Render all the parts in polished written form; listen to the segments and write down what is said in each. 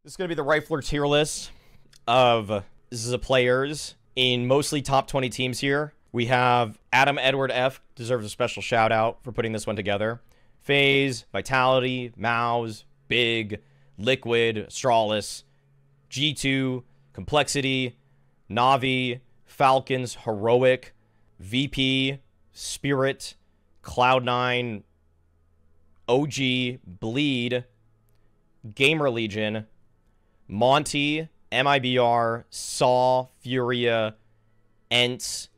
This is going to be the Rifler tier list of players in mostly top 20 teams here. We have Adam Edward F. Deserves a special shout out for putting this one together. FaZe, Vitality, Mouse, Big, Liquid, Strawless, G2, Complexity, Navi, Falcons, Heroic, VP, Spirit, Cloud9, OG, Bleed, Gamer Legion, Monty, MIBR, Saw, Furia, Ents,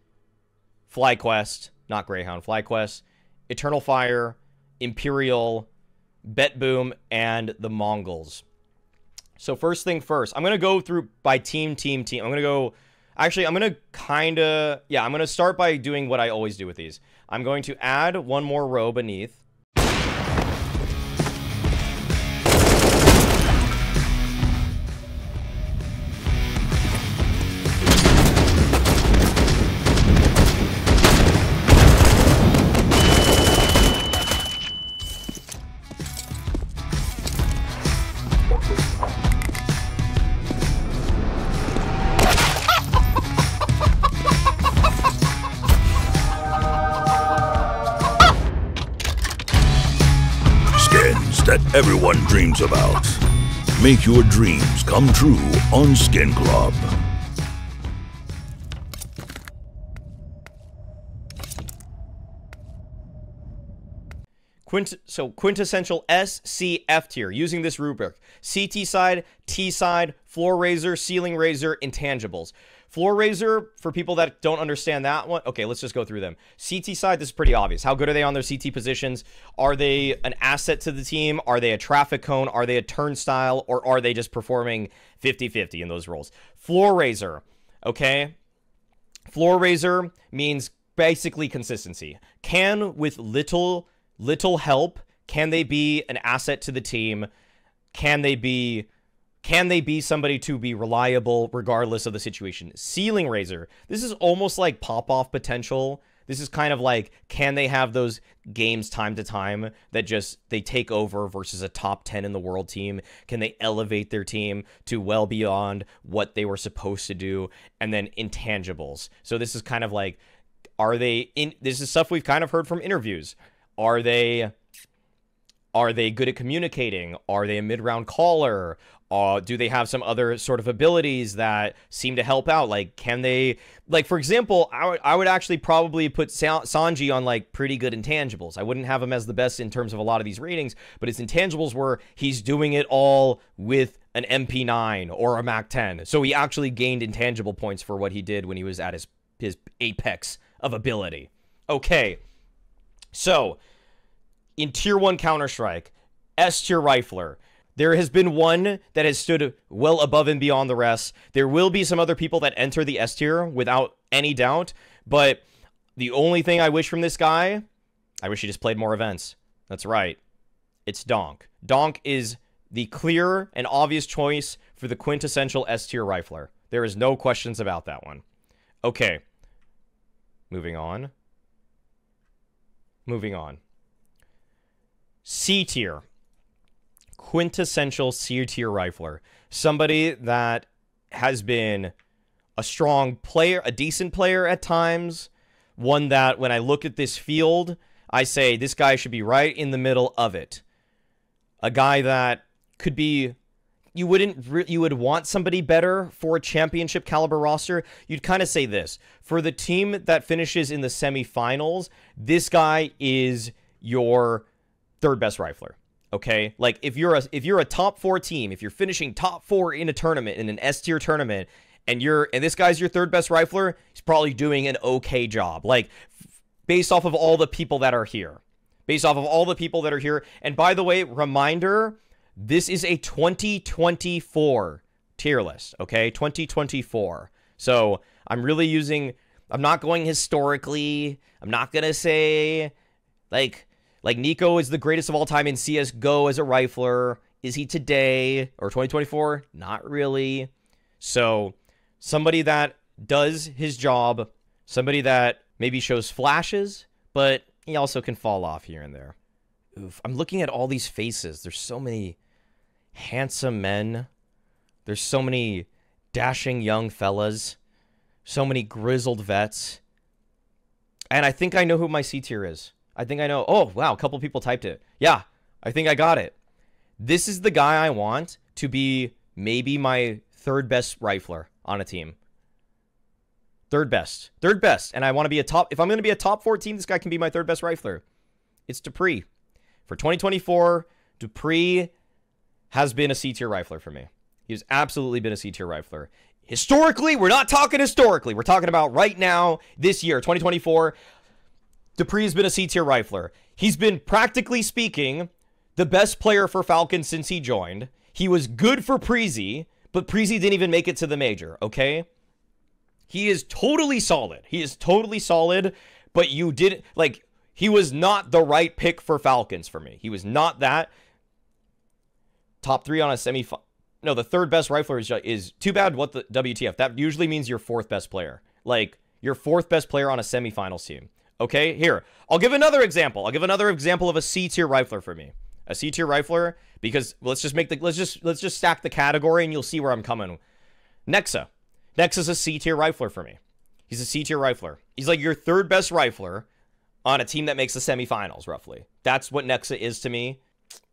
FlyQuest, not Greyhound, FlyQuest, Eternal Fire, Imperial, BetBoom, and the Mongols. So first thing first, I'm going to go through by team. I'm going to go, actually, I'm going to start by doing what I always do with these. I'm going to add one more row beneath. That everyone dreams about. Make your dreams come true on Skin Club. Quintessential S, C, F tier, using this rubric. CT side, T side, Floor Raiser, Ceiling Raiser, Intangibles. Floor Raiser, for people that don't understand that one, okay, let's just go through them. CT side, this is pretty obvious. How good are they on their CT positions? Are they an asset to the team? Are they a traffic cone? Are they a turnstile? Or are they just performing 50-50 in those roles? Floor Raiser, okay? Floor Raiser means basically consistency. With little help, can they be an asset to the team? Can they be somebody to be reliable regardless of the situation? Ceiling Raiser, this is almost like pop-off potential. This is kind of like, can they have those games time to time that just they take over versus a top 10 in the world team? Can they elevate their team to well beyond what they were supposed to do? And then Intangibles. So this is kind of like, this is stuff we've kind of heard from interviews. Are they good at communicating? Are they a mid-round caller? Do they have some other sort of abilities that seem to help out? Like, can they, like, for example, I would actually probably put Sanji on, like, pretty good intangibles. I wouldn't have him as the best in terms of a lot of these ratings, but his intangibles were he's doing it all with an MP9 or a MAC-10. So he actually gained intangible points for what he did when he was at his apex of ability. Okay, so in Tier 1 Counter-Strike, S-Tier Rifler, there has been one that has stood well above and beyond the rest. There will be some other people that enter the S tier without any doubt, but the only thing I wish from this guy, I wish he just played more events. That's right. It's Donk. Donk is the clear and obvious choice for the quintessential S tier Rifler. There is no questions about that one. Okay. Moving on. C tier. Quintessential C tier Rifler. Somebody that has been a strong player, a decent player at times. One that when I look at this field, I say this guy should be right in the middle of it. A guy that could be, you would want somebody better for a championship caliber roster. You'd kind of say this. For the team that finishes in the semifinals, this guy is your third best Rifler. Okay, like if you're a top 4 team, if you're finishing top 4 in a tournament, in an S tier tournament, and this guy's your third best Rifler, he's probably doing an okay job. Like based off of all the people that are here, And by the way, reminder, this is a 2024 tier list. Okay, 2024. So I'm not going historically. I'm not gonna say like Nico is the greatest of all time in CSGO as a Rifler. Is he today or 2024? Not really. So somebody that does his job, somebody that maybe shows flashes, but he also can fall off here and there. Oof, I'm looking at all these faces. There's so many handsome men There's so many dashing young fellas, so many grizzled vets. And I think I know who my C tier is. I think I know. Oh, wow, a couple people typed it. Yeah, I think I got it. This is the guy I want to be maybe my third best rifler on a team. Third best. Third best. And I want to be a top... If I'm going to be a top 14, this guy can be my third best rifler. It's dupreeh. For 2024, dupreeh has been a C-tier rifler for me. He's absolutely been a C-tier rifler. Historically, we're not talking historically. We're talking about right now, this year, 2024. dupreeh's been a C-tier rifler. He's been, practically speaking, the best player for Falcons since he joined. He was good for Preezy, but Preezy didn't even make it to the major, okay? He is totally solid. He is totally solid, but you didn't, like, he was not the right pick for Falcons for me. He was not that. Top 3 on a semifinal. No, the third best rifler is too bad. What the WTF? That usually means your fourth best player. Like, your fourth best player on a semifinals team. Okay, here. I'll give another example. I'll give another example of a C-tier rifler for me. A C-tier rifler, because let's just stack the category and you'll see where I'm coming. Nexa. Nexa's a C-tier rifler for me. He's a C-tier rifler. He's like your third best rifler on a team that makes the semifinals, roughly. That's what Nexa is to me.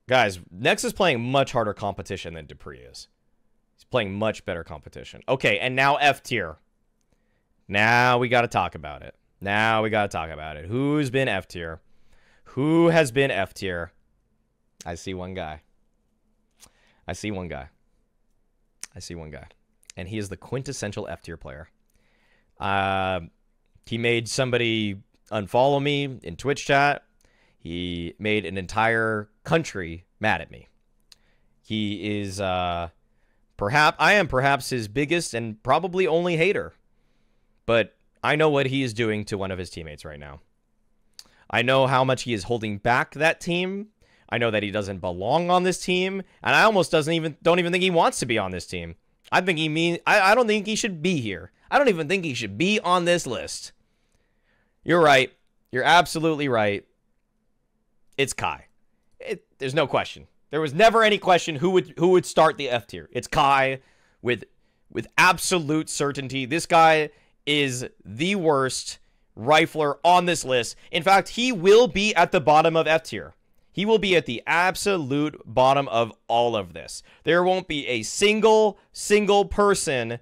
Guys, Nexa's playing much harder competition than dupreeh is. He's playing much better competition. Okay, and now F tier. Now we got to talk about it. Who's been F tier? Who has been F tier? I see one guy. And he is the quintessential F tier player. He made somebody unfollow me in Twitch chat. He made an entire country mad at me. He is, I am perhaps his biggest and probably only hater. But I know what he is doing to one of his teammates right now. I know how much he is holding back that team. I know that he doesn't belong on this team. And I almost don't even think he wants to be on this team. I don't think he should be here. I don't even think he should be on this list. You're right. You're absolutely right. It's Kai. There's no question. There was never any question who would start the F tier. It's Kai with absolute certainty. This guy is the worst rifler on this list. In fact, he will be at the bottom of F tier. He will be at the absolute bottom of all of this. There won't be a single person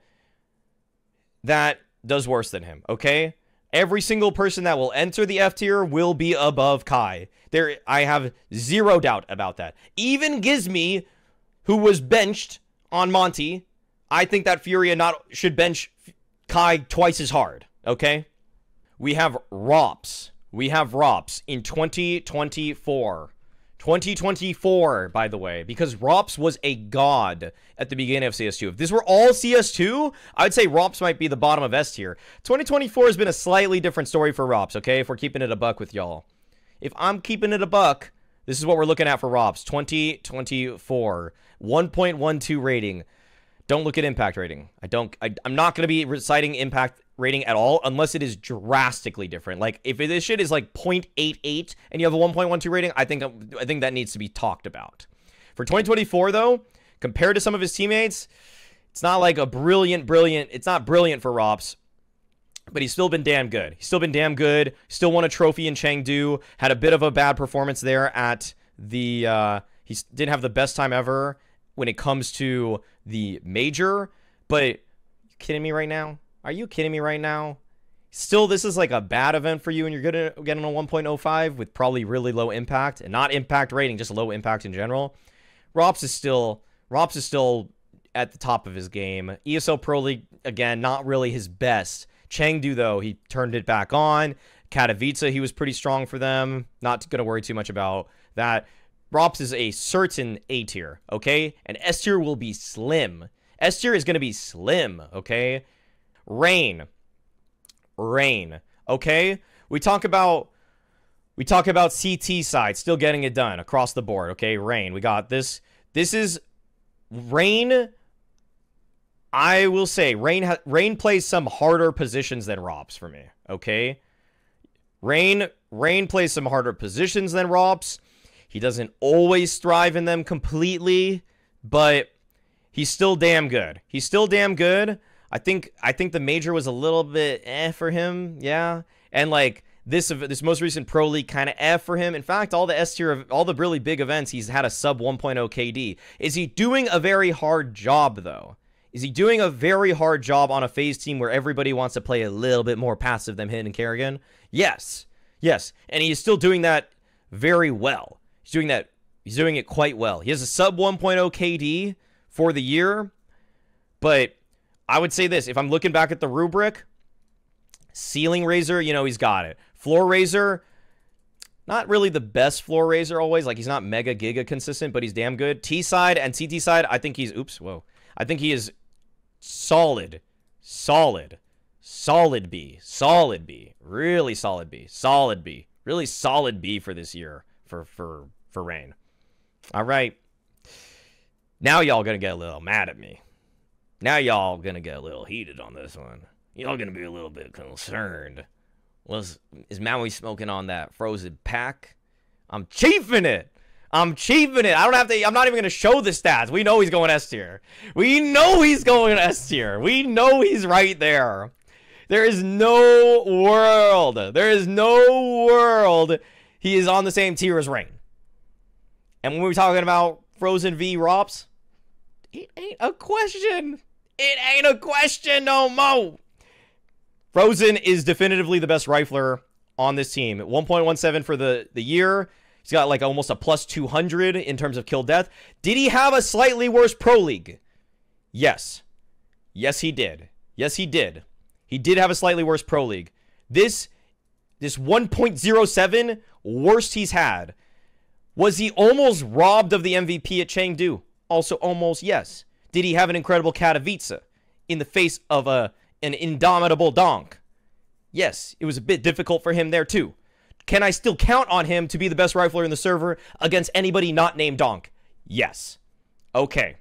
that does worse than him, okay? Every single person that will enter the F tier will be above Kai. I have zero doubt about that. Even Gizmy, who was benched on Monty, I think that Furia should bench Kai twice as hard, okay? We have Rops. In 2024. 2024, by the way, because Rops was a god at the beginning of CS2. If this were all CS2, I'd say Rops might be the bottom of S tier. 2024 has been a slightly different story for Rops, okay? If we're keeping it a buck with y'all. If I'm keeping it a buck, this is what we're looking at for Rops. 2024. 1.12 rating. Don't look at impact rating. I'm not going to be reciting impact rating at all unless it is drastically different. Like, if this shit is like 0.88 and you have a 1.12 rating, I think that needs to be talked about. For 2024, though, compared to some of his teammates, it's not like a brilliant. It's not brilliant for Rops, but he's still been damn good. Still won a trophy in Chengdu. Had a bit of a bad performance there at the... he didn't have the best time ever when it comes to the major, but you kidding me right now? Are you kidding me right now? Still, this is like a bad event for you, and you're gonna get on a 1.05 with probably really low impact, and not impact rating, just low impact in general. Rops is still at the top of his game. ESL Pro League, again, not really his best. Chengdu, though, he turned it back on. Katowice, he was pretty strong for them. Not gonna worry too much about that. Rops is a certain A tier, okay? And S tier will be slim. S tier is going to be slim, okay? Rain, okay? We talk about CT side, still getting it done across the board, okay? Rain, we got this. This is Rain. I will say Rain plays some harder positions than Rops for me, okay? Rain plays some harder positions than Rops. He doesn't always thrive in them completely, but He's still damn good. He's still damn good. I think the major was a little bit for him, yeah. And like this most recent Pro League kind of for him. In fact, all the S tier, all the really big events, he's had a sub 1.0 KD. Is he doing a very hard job though? Is he doing a very hard job on a FaZe team where everybody wants to play a little bit more passive than him and Karrigan? Yes. Yes. And he is still doing that very well. He's doing it quite well. He has a sub 1.0 KD for the year. But I would say this, if I'm looking back at the rubric, Ceiling Raiser, you know, he's got it. Floor Raiser, not really the best floor raiser always. Like, he's not mega giga consistent, but he's damn good. T side and CT side, I think he's, I think he is solid B, really solid B, really solid B for this year for Rain. All right. Now y'all gonna get a little mad at me. Now y'all gonna get a little heated on this one. Y'all gonna be a little bit concerned. Is Maui smoking on that frozen pack? I'm chiefing it. I'm not even going to show the stats. We know he's going S tier. We know he's going S tier. We know he's right there. There is no world he is on the same tier as Rain. And when we're talking about Frozen v Rops, it ain't a question. It ain't a question no more. Frozen is definitively the best rifler on this team. 1.17 for the year. He's got like almost a plus 200 in terms of kill death. Did he have a slightly worse Pro League? Yes. Yes, he did. Yes, he did. He did have a slightly worse Pro League. This 1.07 worst he's had. Was he almost robbed of the MVP at Chengdu? Also almost yes. Did he have an incredible Katowice in the face of an indomitable Donk? Yes, it was a bit difficult for him there too. Can I still count on him to be the best rifler in the server against anybody not named Donk? Yes. Okay.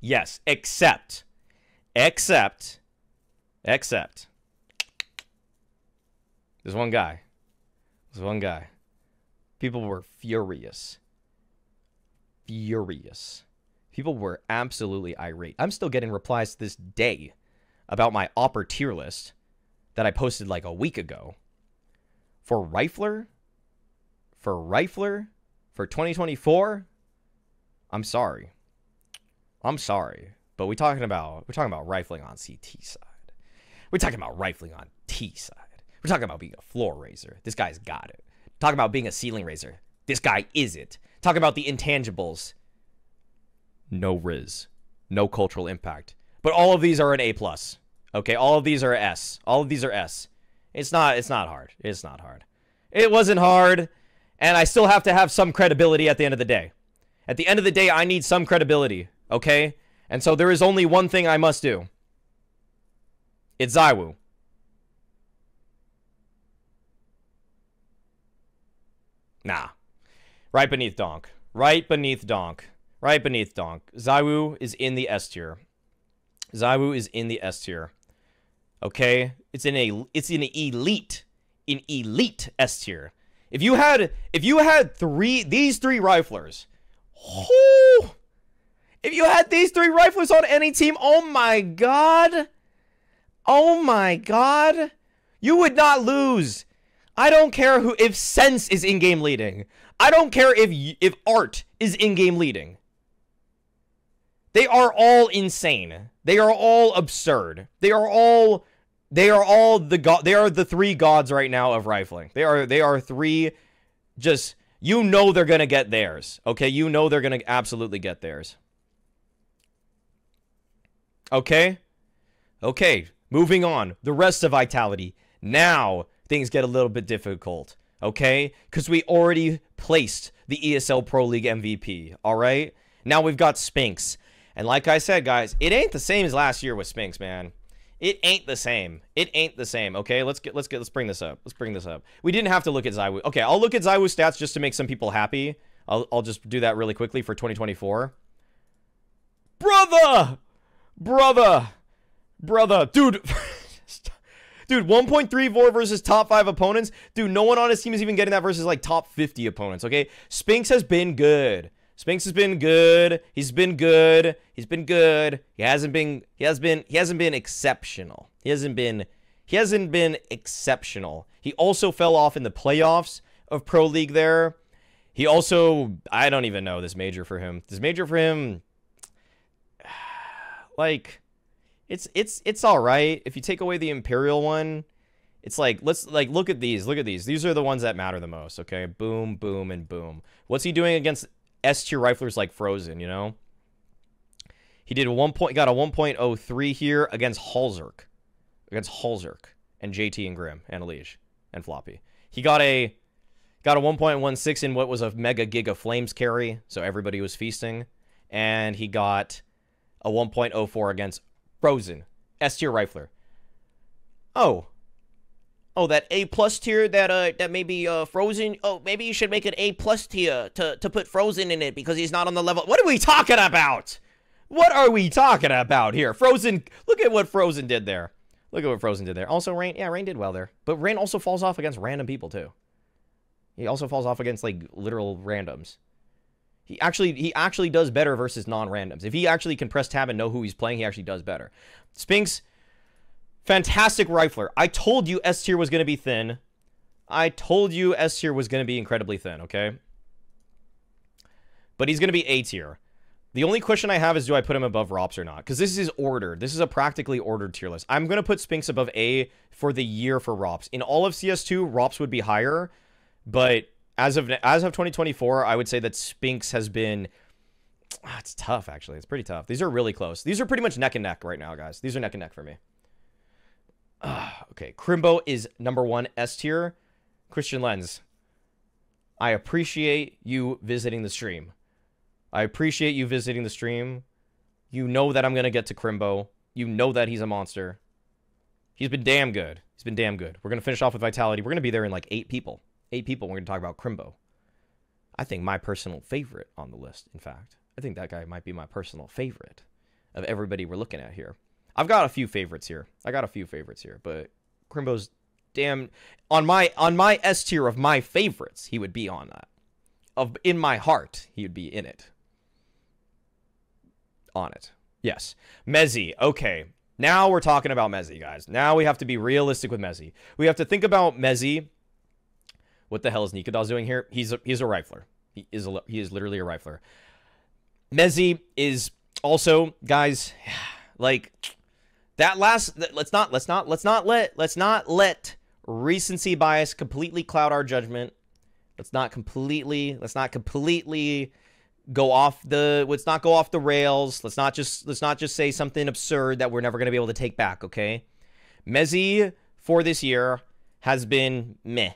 Yes, except. There's one guy. People were furious. People were absolutely irate. I'm still getting replies to this day about my Opper tier list that I posted like a week ago. For Rifler for 2024, I'm sorry. But we're talking about rifling on CT side. We're talking about rifling on T side. We're talking about being a floor raiser. This guy's got it. Talking about being a ceiling raiser. This guy is it. Talking about the intangibles. No Riz. No cultural impact. But all of these are an A+. Okay, all of these are S. All of these are S. It's not hard. It's not hard. It wasn't hard, and I still have to have some credibility at the end of the day. At the end of the day, I need some credibility, okay? And so there is only one thing I must do. It's ZywOo. Nah. Right beneath Donk. ZywOo is in the S tier. Okay? It's an elite S tier. If you had these three riflers, if you had these three riflers on any team, oh my god, you would not lose. I don't care if Sense is in-game leading. I don't care if Art is in-game leading. They are all insane. They are all absurd. They are the three gods right now of rifling. They are three, just, you know they're gonna get theirs. Okay, you know they're gonna absolutely get theirs. Okay, moving on. The rest of Vitality. Now things get a little bit difficult. Okay, because we already placed the ESL Pro League MVP. All right, now we've got Spinx, and like I said, guys, it ain't the same as last year with Spinx, man. It ain't the same. Okay, let's bring this up. We didn't have to look at ZywOo. Okay, I'll look at ZywOo stats just to make some people happy. I'll just do that really quickly for 2024. Brother, dude. Dude, 1.34 versus top 5 opponents. Dude, no one on his team is even getting that versus like top 50 opponents, okay? Spinx has been good. Spinks has been good. He's been good. He's been good. He hasn't been exceptional. He hasn't been exceptional. He also fell off in the playoffs of Pro League there. He also, I don't even know this major for him. This major for him, like, it's all right. If you take away the Imperial one, it's like, let's like look at these. Look at these. These are the ones that matter the most, okay? Boom, boom, and boom. What's he doing against S tier riflers like Frozen, you know? He did got a 1.03 here against Halzerk. And JT and Grim and Elige and Floppy. He got a 1.16 in what was a Mega Giga Flames carry, so everybody was feasting. And he got a 1.04 against Frozen, S tier rifler. Oh, that A+ tier that maybe Frozen. Oh, maybe you should make an A+ tier to put Frozen in it because he's not on the level. What are we talking about? What are we talking about here? Frozen. Look at what Frozen did there. Also, Rain. Yeah, Rain did well there. But Rain also falls off against random people too. He also falls off against like literal randoms. He actually does better versus non-randoms. If he actually can press tab and know who he's playing, he actually does better. Spinks, fantastic rifler. I told you S tier was going to be thin. I told you S tier was going to be incredibly thin, okay? But he's going to be A tier. The only question I have is, do I put him above Rops or not? Because this is ordered. This is a practically ordered tier list. I'm going to put Spinks above A for the year for Rops. In all of CS2, Rops would be higher. But as of 2024, I would say that Spinks has been... it's tough, actually. It's pretty tough. These are really close. These are pretty much neck and neck right now, guys. These are neck and neck for me. Okay, Crimbo is number 1 S tier. Christian Lens, I appreciate you visiting the stream. You know that I'm going to get to Crimbo. You know that he's a monster. He's been damn good. We're going to finish off with Vitality. We're going to be there in like 8 people. 8 people, we're going to talk about Crimbo. I think my personal favorite on the list, in fact. I think that guy might be my personal favorite of everybody we're looking at here. I've got a few favorites here. But Crimbo's damn... On my S tier of my favorites, he would be on that. In my heart, he would be in it. On it. Yes. Mezzy. Okay. Now we're talking about Mezzy, guys. Now we have to be realistic with Mezzy. We have to think about Mezzy. What the hell is Nikadaz doing here? He's a rifler. He is literally a rifler. Mezzy is also, guys, like that last. Let's not let recency bias completely cloud our judgment. Let's not completely go off the rails. Let's not just say something absurd that we're never going to be able to take back, okay? Mezzy for this year has been meh.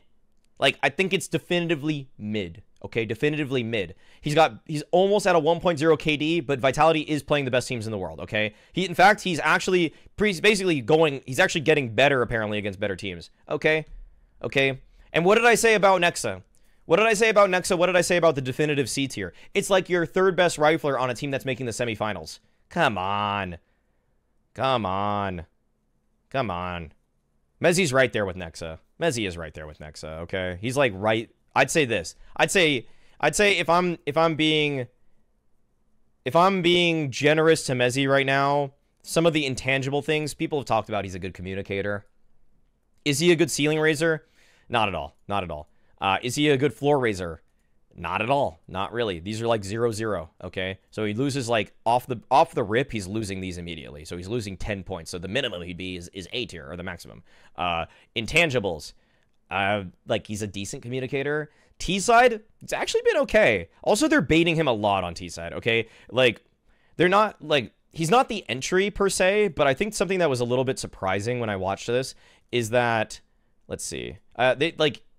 Like, I think it's definitively mid, okay? Definitively mid. He's almost at a 1.0 KD, but Vitality is playing the best teams in the world, okay? In fact, he's actually he's actually getting better apparently against better teams. Okay? Okay. And what did I say about Nexa? What did I say about the definitive C tier? It's like your third best rifler on a team that's making the semifinals. Come on. Mezzy's right there with Nexa. Mezzy is right there with Nexa, okay? He's like right. I'd say this. I'd say if I'm being generous to Mezzy right now, some of the intangible things people have talked about, he's a good communicator. Is he a good ceiling raiser? Not at all. Is he a good floor raiser? Not at all. Not really. These are like 0-0, okay? So he loses like off the rip, he's losing these immediately. So he's losing 10 points. So the minimum he'd be is A tier, or the maximum. Intangibles. Like he's a decent communicator. T-side, it's actually been okay. Also, they're baiting him a lot on T-side, okay? Like, they're not, like, he's not the entry per se, but I think something that was a little bit surprising when I watched this is that, let's see,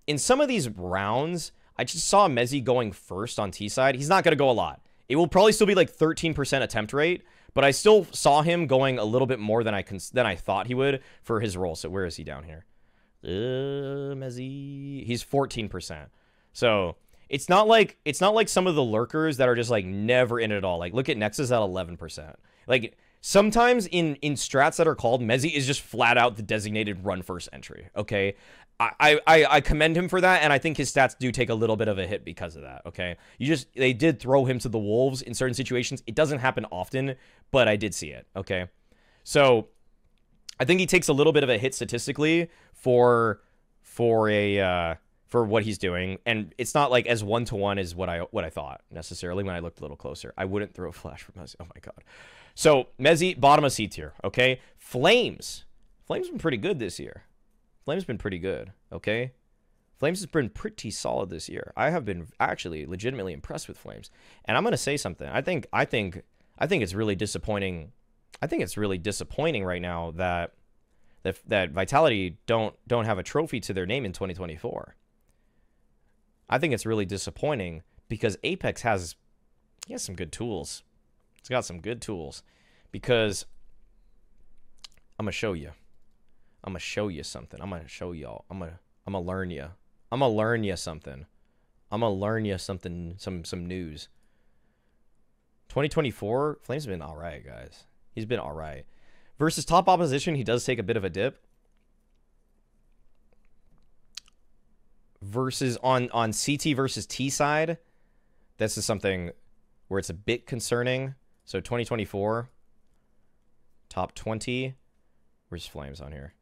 in some of these rounds, I just saw Mezzy going first on T-side. He's not going to go a lot. It will probably still be like 13% attempt rate, but I still saw him going a little bit more than I thought he would for his role. So where is he down here? Mezzy. He's 14%. So it's not like some of the lurkers that are just like never in it at all. Like look at Nexus at 11%. Like sometimes in strats that are called, Mezzi is just flat out the designated run first entry. Okay, I commend him for that, and I think his stats do take a little bit of a hit because of that. Okay, they did throw him to the wolves in certain situations. It doesn't happen often, but I did see it. Okay, so I think he takes a little bit of a hit statistically for what he's doing, and it's not like as 1-to-1 as what I thought necessarily when I looked a little closer. I wouldn't throw a flash for Mezzi. Oh my god. So Mezzi, bottom of C tier. Okay, Flames been pretty good this year. Flames been pretty good. Okay, Flames has been pretty solid this year. I have been actually legitimately impressed with Flames, and I'm gonna say something. I think it's really disappointing. I think it's really disappointing right now that Vitality don't have a trophy to their name in 2024. I think it's really disappointing because Apex has some good tools. It's got some good tools, because I'm gonna show you. I'm gonna show you something. I'm gonna show y'all. I'm gonna learn you. I'm gonna learn you something. I'm gonna learn you something. Some news. 2024, Flames have been all right, guys. He's been all right. Versus top opposition, he does take a bit of a dip. Versus on CT versus T side, this is something where it's a bit concerning. So 2024, top 20. Where's Flames on here?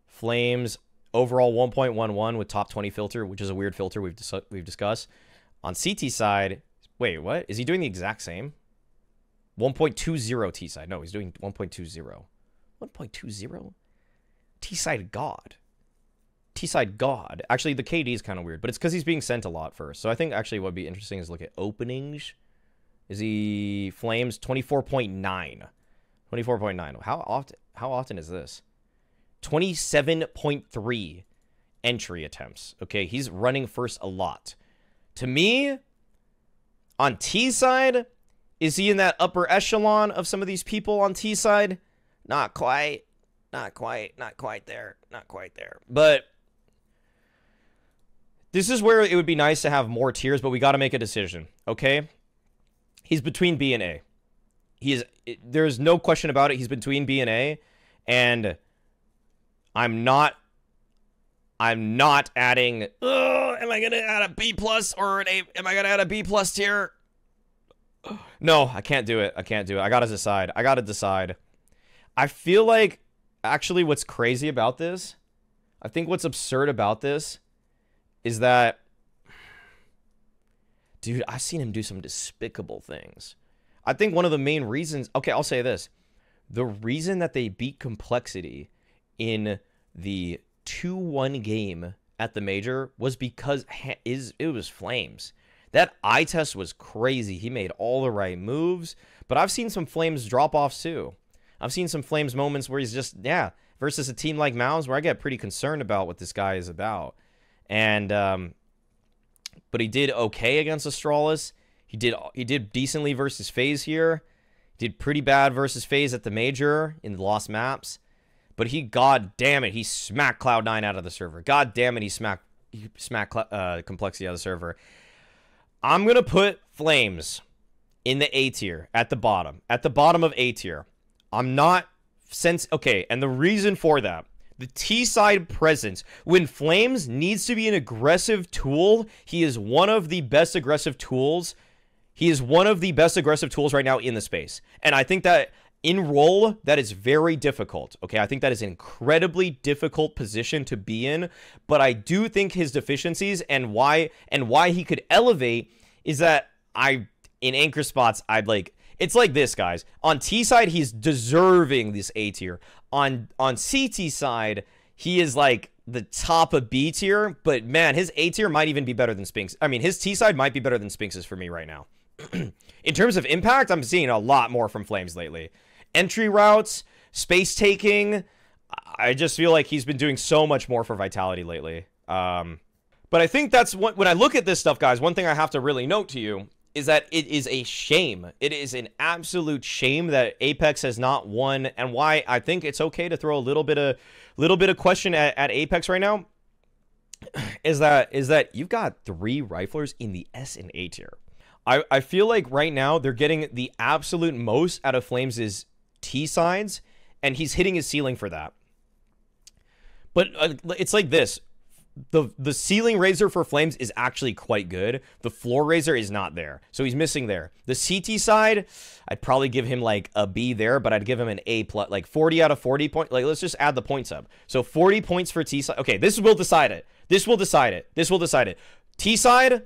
Flames overall 1.11 with top 20 filter, which is a weird filter we've discussed. On CT side, wait, what? Is he doing the exact same? 1.20 T side. No, he's doing 1.20. 1.20? T side God. T side God. Actually, the KD is kind of weird, but it's because he's being sent a lot first. So I think actually what would be interesting is look at openings. Is he Flames 24.9? 24.9. How often is this? 27.3 entry attempts. Okay, he's running first a lot. To me, on T side, is he in that upper echelon of some of these people on T side? Not quite. Not quite there. Not quite there. But this is where it would be nice to have more tiers, but we got to make a decision, okay? He's between B and A. There's no question about it. He's between B and A, and I'm not adding. Am I gonna add a B plus or an A? Am I gonna add a B plus tier? No, I can't do it. I gotta decide. I feel like actually what's crazy about this, I think what's absurd about this is that, dude, I've seen him do some despicable things. I think one of the main reasons, okay, I'll say this. The reason that they beat Complexity in the 2-1 game at the Major was because it was Flames. That eye test was crazy. He made all the right moves, but I've seen some Flames drop-offs too. I've seen some Flames moments where he's just, versus a team like Mouse, where I get pretty concerned about what this guy is about. And, but he did okay against Astralis. He did decently versus FaZe here. He did pretty bad versus FaZe at the Major in the lost maps. But god damn it, he smacked Cloud9 out of the server. God damn it, he smacked Complexity out of the server. I'm going to put Flames in the A tier, at the bottom of A tier. Okay, and the reason for that, the T-side presence. When Flames needs to be an aggressive tool, he is one of the best aggressive tools. He is one of the best aggressive tools right now in the space. And I think that in role, that is very difficult. Okay, I think that is an incredibly difficult position to be in. But I do think his deficiencies and why he could elevate is that in anchor spots, it's like this, guys. On T side, he's deserving this A tier. On CT side, he is like the top of B tier, but man, his A tier might even be better than Spinks. I mean, his T side might be better than Spinks's for me right now. In terms of impact, I'm seeing a lot more from Flames lately. Entry routes, space taking, I just feel like he's been doing so much more for Vitality lately. But I think that's when I look at this stuff, guys, one thing I have to really note to you is that it is a shame. It is an absolute shame that Apex has not won, and why I think it's okay to throw a little bit of question at Apex right now is that you've got 3 riflers in the S and A tier. I feel like right now they're getting the absolute most out of Flames' T sides, and he's hitting his ceiling for that. But it's like this. The ceiling raiser for Flames is actually quite good. The floor raiser is not there. So he's missing there. The CT side, I'd probably give him like a B there, but I'd give him an A+, like 40 out of 40 points. Like, let's just add the points up. So 40 points for T side. Okay, this will decide it. This will decide it. This will decide it. T side,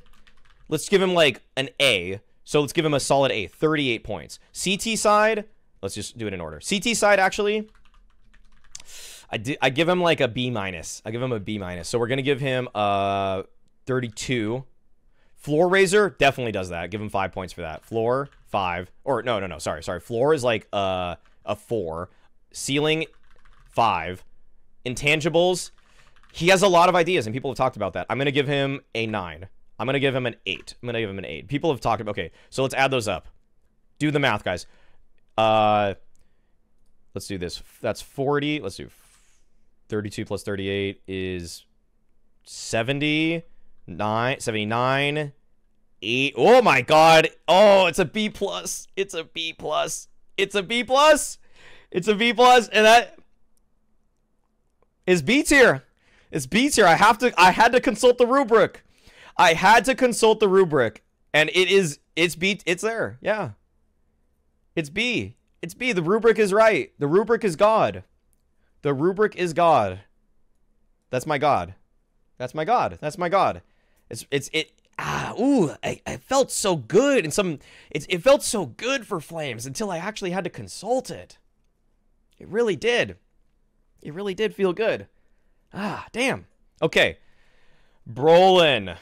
let's give him like an A. So let's give him a solid A, 38 points. CT side, let's just do it in order. CT side, actually, I give him like a B-. I give him a B-. So we're going to give him 32. Floor raiser definitely does that. Give him 5 points for that. Floor, 5. Or no. Sorry. Floor is like a 4. Ceiling, 5. Intangibles, he has a lot of ideas, and people have talked about that. I'm going to give him a 9. I'm going to give him an 8. I'm going to give him an 8. People have talked about... Okay, so let's add those up. Do the math, guys. Let's do this. That's 40. Let's do 32 plus 38 is 79. 8. Oh my god. Oh, it's a B+. It's a B+. It's a B+. It's a B+. And that is B tier. It's B tier. I had to consult the rubric. I had to consult the rubric. And it's B. It's there. Yeah. It's B. It's B. The rubric is right. The rubric is God. The rubric is God. That's my God. That's my God. That's my God. I felt so good and it felt so good for Flames until I actually had to consult it. It really did. It really did feel good. Damn. Okay. Brolin.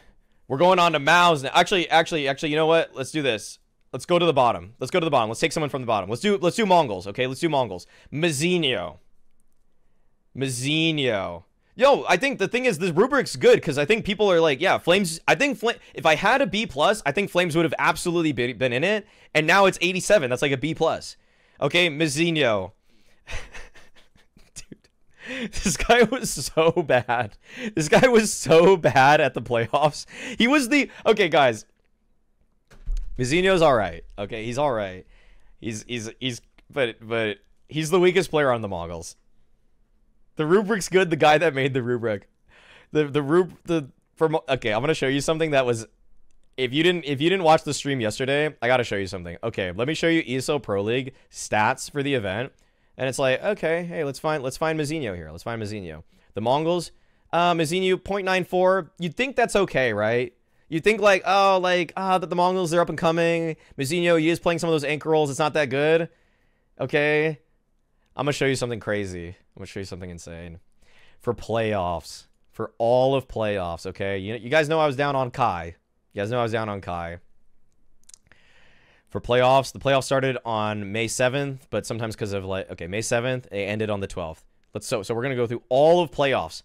We're going on to Mouse now. Actually, you know what? Let's do this. Let's go to the bottom. Let's go to the bottom. Let's take someone from the bottom. Let's do Mongols, okay? Let's do Mongols. Mazinho. Yo, I think the thing is this rubric's good because I think people are like, yeah, Flames. If I had a B+, I think Flames would have absolutely been in it. And now it's 87. That's like a B+. Okay, Mazinho. Dude, this guy was so bad. This guy was so bad at the playoffs. He was the... Okay, guys. Mazinho's all right. Okay, he's all right. But he's the weakest player on the Mongols. The rubric's good. The guy that made the rubric, okay, I'm gonna show you something that was, if you didn't watch the stream yesterday, I gotta show you something. Okay, let me show you ESL Pro League stats for the event, and it's like, okay, hey, let's find Mazinho here. Let's find Mazinho. The Mongols, Mazinho 0.94. You'd think that's okay, right? You'd think like, that the Mongols are up and coming. Mazinho, he is playing some of those anchor roles. It's not that good. Okay, I'm gonna show you something crazy. I'm going to show you something insane. For playoffs. For all of playoffs, okay? You guys know I was down on Kai. You guys know I was down on Kai. For playoffs, the playoffs started on May 7th, but sometimes because of like... Okay, May 7th, it ended on the 12th. So we're going to go through all of playoffs.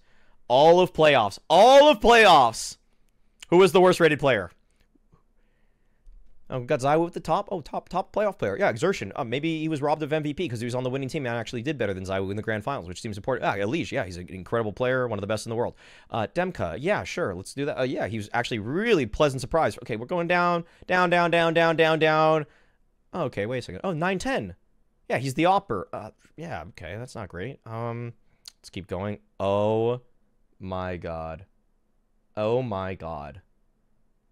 All of playoffs. All of playoffs! Who was the worst rated player? Oh, we got ZywOo at the top. Oh, top playoff player. Yeah, Exertion. Maybe he was robbed of MVP because he was on the winning team and actually did better than ZywOo in the grand finals, which seems important. Elige, yeah, he's an incredible player, one of the best in the world. Demka, yeah, sure, let's do that. Yeah, he was actually really pleasant surprise. Okay, we're going down. Oh, okay, wait a second. Oh, 9-10. Yeah, he's the opper. Yeah, okay, that's not great. Let's keep going. Oh my god. Oh my god.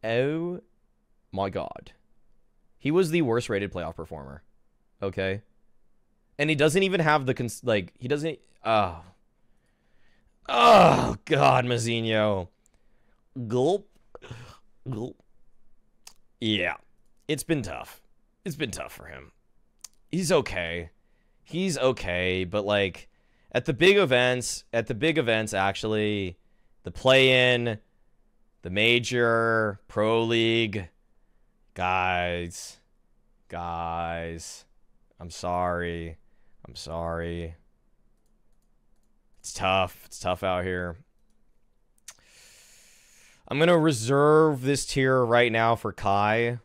Oh my god. He was the worst rated playoff performer. Okay? And he doesn't even have the... he doesn't... Oh, God, Mazinho. Gulp. Yeah. It's been tough. It's been tough for him. He's okay. He's okay, but, like, at the big events, actually, the play-in, the major, pro league... Guys, I'm sorry. It's tough out here. I'm going to reserve this tier right now for Kai,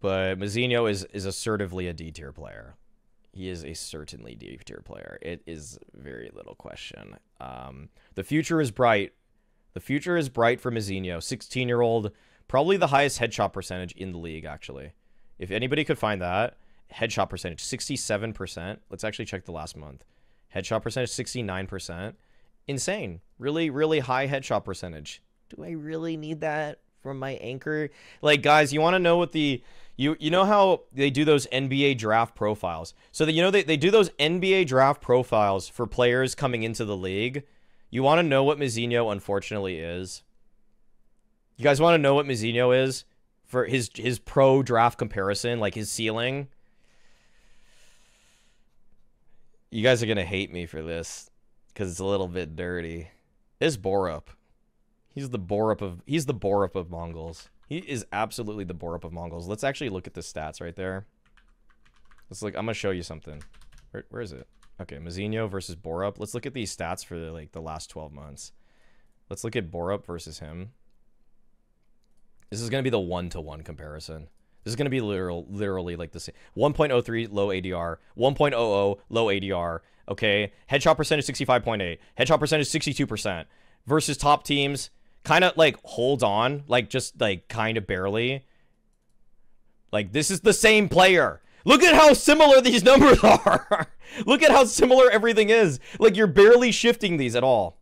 but Mazinho is assertively a D tier player. He is a certainly D tier player. It is very little question. The future is bright. The future is bright for Mazinho, 16-year-old. Probably the highest headshot percentage in the league, actually. If anybody could find that. Headshot percentage, 67%. Let's actually check the last month. Headshot percentage, 69%. Insane. Really, really high headshot percentage. Do I really need that from my anchor? Like, guys, you want to know what the... You know how they do those NBA draft profiles? So, that, you know, they do those NBA draft profiles for players coming into the league. You want to know what Mazinho, unfortunately, is? You guys want to know what Mazinho is? For his pro draft comparison, like his ceiling? You guys are going to hate me for this, because it's a little bit dirty. It's Borup. He's the Borup of Mongols. He is absolutely the Borup of Mongols. Let's actually look at the stats right there. Let's look. I'm gonna show you something. Where is it? Okay, Mazinho versus Borup. Let's look at these stats for the last 12 months. Let's look at Borup versus him. This is gonna be the 1-to-1 comparison. This is gonna be literally like the same. 1.03 low ADR, 1.00 low ADR. Okay, headshot percentage 65.8, headshot percentage 62%. Versus top teams, kind of like hold on, like just like kind of barely. Like this is the same player. Look at how similar these numbers are. Look at how similar everything is. Like you're barely shifting these at all.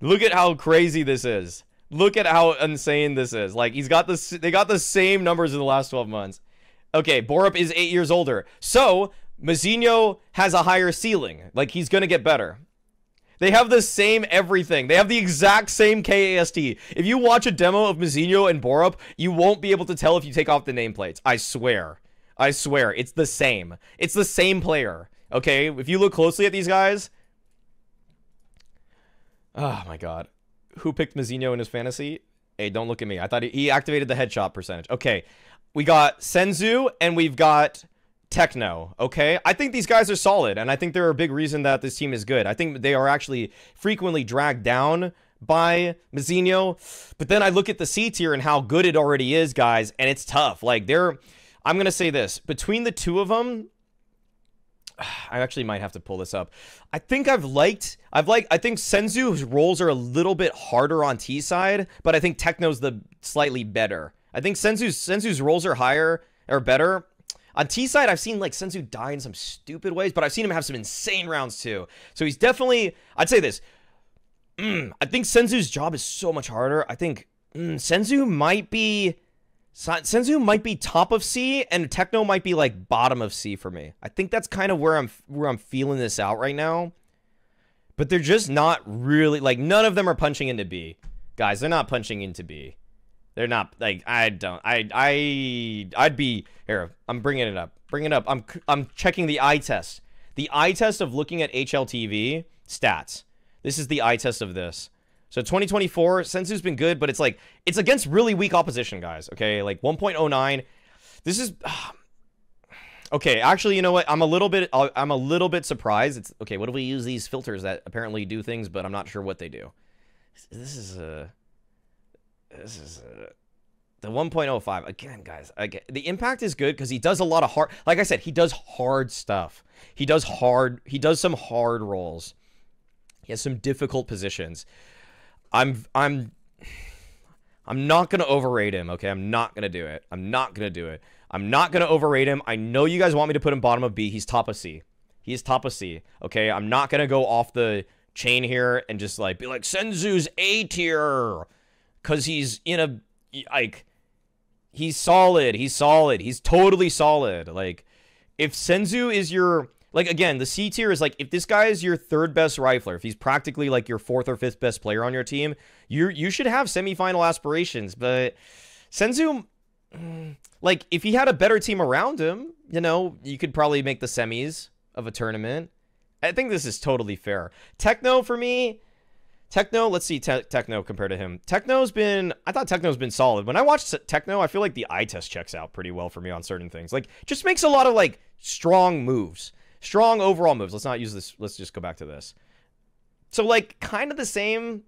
Look at how crazy this is. Look at how insane this is. Like he's got this. They got the same numbers in the last 12 months. Okay, Borup is 8 years older, so Mazinho has a higher ceiling. Like he's gonna get better. They have the same everything. They have the exact same KAST. If you watch a demo of Mazinho and Borup, you won't be able to tell if you take off the nameplates. I swear. I swear. It's the same. It's the same player. Okay? If you look closely at these guys. Oh, my God. Who picked Mazinho in his fantasy? Hey, don't look at me. I thought he activated the headshot percentage. Okay. We got Senzu and we've got Techno, okay? I think these guys are solid, and I think they're a big reason that this team is good. I think they are actually frequently dragged down by Mazinho, but then I look at the C tier and how good it already is, guys, and it's tough. Like, I'm gonna say this. Between the two of them, I actually might have to pull this up. I think I think Senzu's rolls are a little bit harder on T side, but I think Techno's the slightly better. I think Senzu's rolls are higher, or better. On T side, I've seen like Senzu die in some stupid ways, but I've seen him have some insane rounds too. So he's definitely, I'd say this. I think Senzu's job is so much harder. I think Senzu might be top of C, and Techno might be like bottom of C for me. I think that's kind of where I'm feeling this out right now. But they're just not really, like, none of them are punching into B. Guys, they're not punching into B. They're not, like, I'd be, here, I'm bringing it up. I'm checking the eye test. The eye test of looking at HLTV stats. This is the eye test of this. So 2024, Senzu's been good, but it's like, it's against really weak opposition, guys, okay? Like 1.09. This is, okay, actually, you know what? I'm a little bit surprised. It's, okay, what do we use these filters that apparently do things, but I'm not sure what they do. This is the 1.05 again, guys. Again, the impact is good because he does a lot of hard. Like I said, he does hard stuff. He does some hard rolls. He has some difficult positions. I'm not gonna overrate him. Okay, I'm not gonna do it. I'm not gonna overrate him. I know you guys want me to put him bottom of B. He's top of C. He is top of C. Okay, I'm not gonna go off the chain here and just like be like Senzu's A tier. Because he's in a, like, he's solid. He's totally solid. Like, if Senzu is your, like, again, the C tier is, like, if this guy is your third best rifler, if he's practically, like, your fourth or fifth best player on your team, you should have semifinal aspirations. But Senzu, like, if he had a better team around him, you know, you could probably make the semis of a tournament. I think this is totally fair. Techno, for me... Techno, let's see Techno compared to him. I thought Techno's been solid. When I watched Techno, I feel like the eye test checks out pretty well for me on certain things. Like, just makes a lot of, like, strong moves. Strong overall moves. Let's not use this. Let's just go back to this. So, like, kind of the same,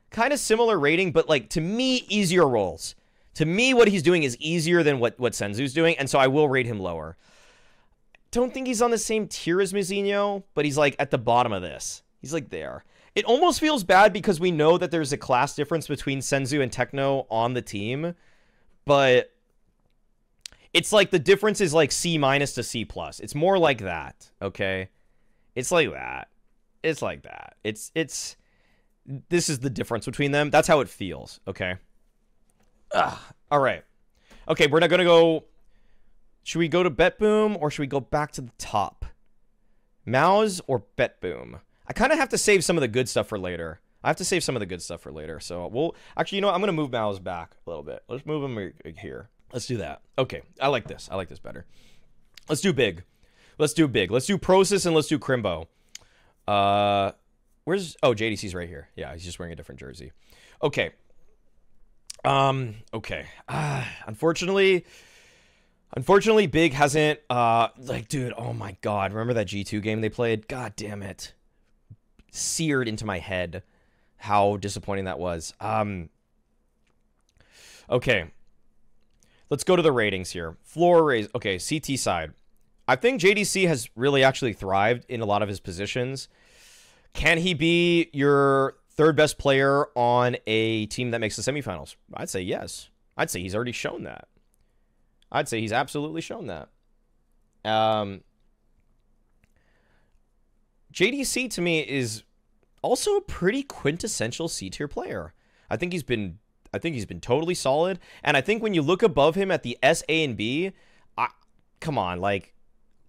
kind of similar rating, but, like, to me, easier rolls. To me, what he's doing is easier than what Senzu's doing, and so I will rate him lower. Don't think he's on the same tier as Mazinho, but he's, like, at the bottom of this. He's, like, there. It almost feels bad because we know that there's a class difference between Senzu and Techno on the team, but It's like the difference is like C- to C+. It's more like that, okay? It's like that. It's like that. This is the difference between them. That's how it feels, okay? All right. Okay, we're not going to go... Should we go to Bet Boom or should we go back to the top? Mouse or Bet Boom? I kind of have to save some of the good stuff for later. So we'll... Actually, you know what? I'm going to move Mouse back a little bit. Let's move him here. Let's do that. Okay, I like this. I like this better. Let's do big. Let's do Prosis and let's do Crimbo. Where's... Oh, JDC's right here. Yeah, he's just wearing a different jersey. Okay. Okay. Unfortunately, Big hasn't... Like, dude, oh my god. Remember that G2 game they played? God damn it. Seared into my head how disappointing that was. Okay. Let's go to the ratings here. Floor raise. Okay, CT side. I think JDC has really actually thrived in a lot of his positions. Can he be your third best player on a team that makes the semifinals? I'd say yes. I'd say he's already shown that. I'd say he's absolutely shown that. JDC to me is also a pretty quintessential C-tier player. I think he's been totally solid, and I think when you look above him at the S, A, and B, come on, like,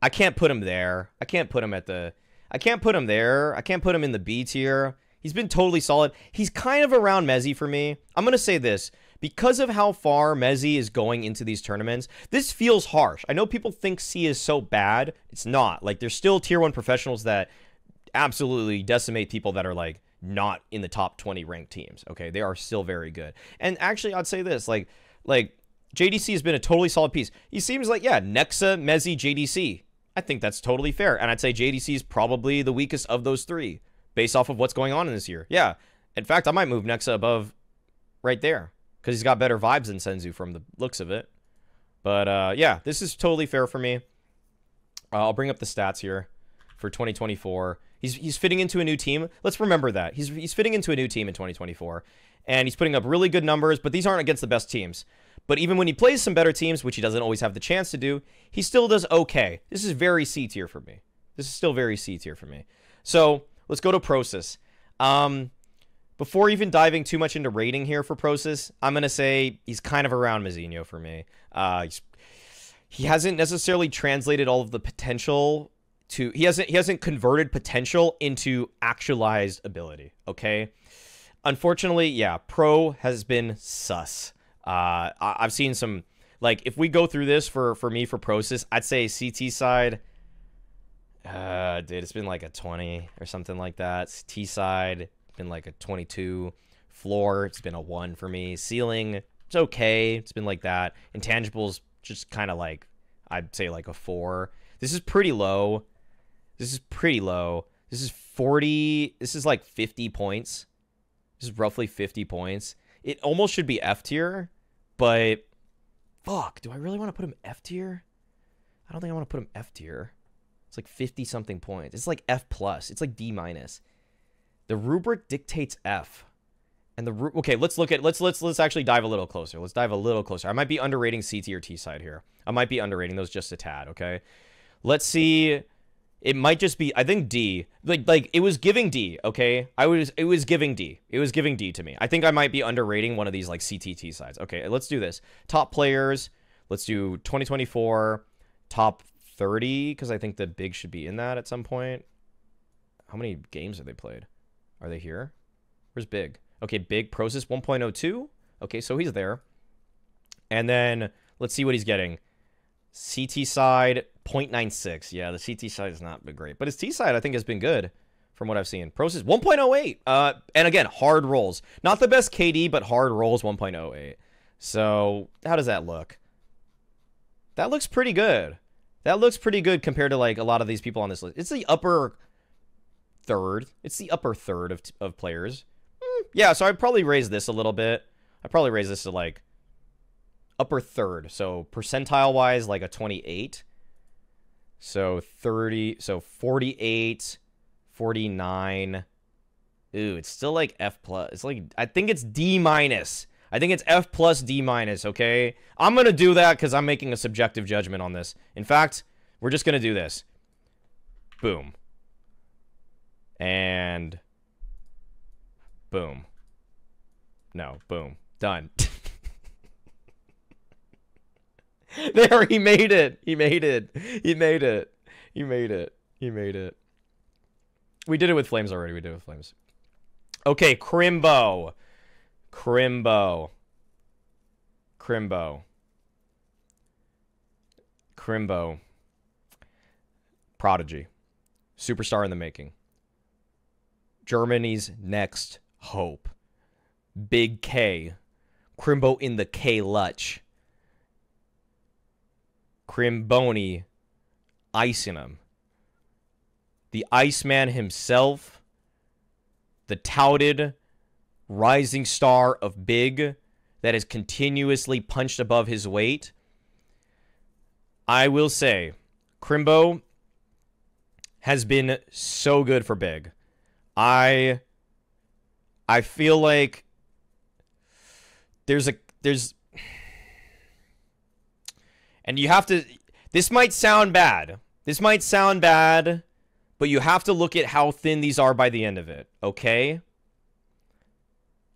I can't put him there. I can't put him there. I can't put him in the B tier. He's been totally solid. He's kind of around Mezzi for me. I'm going to say this. Because of how far Mezzi is going into these tournaments, this feels harsh. I know people think C is so bad. It's not. Like, there's still tier 1 professionals that absolutely decimate people that are, like, not in the top 20 ranked teams. Okay, they are still very good. And actually, I'd say this, like JDC has been a totally solid piece. He seems like, yeah, Nexa, Mezzi, JDC. I think that's totally fair. And I'd say JDC is probably the weakest of those three based off of what's going on in this year. Yeah. In fact, I might move Nexa above right there because he's got better vibes than Senzu from the looks of it. But yeah, this is totally fair for me. I'll bring up the stats here for 2024. He's fitting into a new team. Let's remember that. He's fitting into a new team in 2024. And he's putting up really good numbers, but these aren't against the best teams. But even when he plays some better teams, which he doesn't always have the chance to do, he still does okay. This is very C tier for me. This is still very C tier for me. So let's go to Prosis. Before even diving too much into rating here for Prosis, I'm going to say he's kind of around Mezzinho for me. He hasn't necessarily translated all of the potential to... He hasn't converted potential into actualized ability, okay? Unfortunately, yeah, Pro has been sus. I've seen some... Like, if we go through this for me, for Prosis, I'd say CT side... dude, it's been like a 20 or something like that. T side, it's been like a 22. Floor, it's been a 1 for me. Ceiling, it's okay. It's been like that. Intangibles, just kind of like, I'd say like a 4. This is pretty low. This is pretty low. This is 40. This is like 50 points. This is roughly 50 points. It almost should be F tier, but fuck, do I really want to put him F tier? I don't think I want to put him F tier. It's like 50-something points. It's like F+. It's like D-. The rubric dictates F. And the okay, let's look at let's actually dive a little closer. Let's dive a little closer. I might be underrating CT or T side here. I might be underrating those just a tad, okay? Let's see. It might just be, I think D. Like it was giving D, okay? It was giving D. It was giving D to me. I think I might be underrating one of these like CT sides. Okay, let's do this. Top players. Let's do 2024 top 30, because I think the big should be in that at some point. How many games have they played? Are they here? Where's big? Okay, big Prosis 1.02. Okay, so he's there. And then let's see what he's getting. CT side 0.96. Yeah, the CT side has not been great, but his T side I think has been good from what I've seen. Prosis 1.08. And again, hard rolls. Not the best KD, but hard rolls 1.08. So how does that look? That looks pretty good. That looks pretty good compared to like a lot of these people on this list. It's the upper third. It's the upper third of players. Yeah, so I'd probably raise this a little bit. I'd probably raise this to like upper third. So percentile wise, like a 28. So 30, so 48, 49. Ooh, it's still like F+. It's like, I think it's D-. I think it's F plus D minus, okay? I'm going to do that because I'm making a subjective judgment on this. In fact, we're just going to do this. Boom. And boom. No, boom. Done. There, he made it. He made it. He made it. He made it. He made it. We did it with flames already. We did it with flames. Okay, Crimbo. Crimbo. Crimbo. Crimbo. Prodigy. Superstar in the making. Germany's next hope. Big K. Crimbo in the K-Lutch. Crimboni icing him. The Iceman himself. The touted rising star of Big that has continuously punched above his weight. I will say, Crimbo has been so good for Big. I feel like there's and you have to, this might sound bad. This might sound bad, but you have to look at how thin these are by the end of it, okay?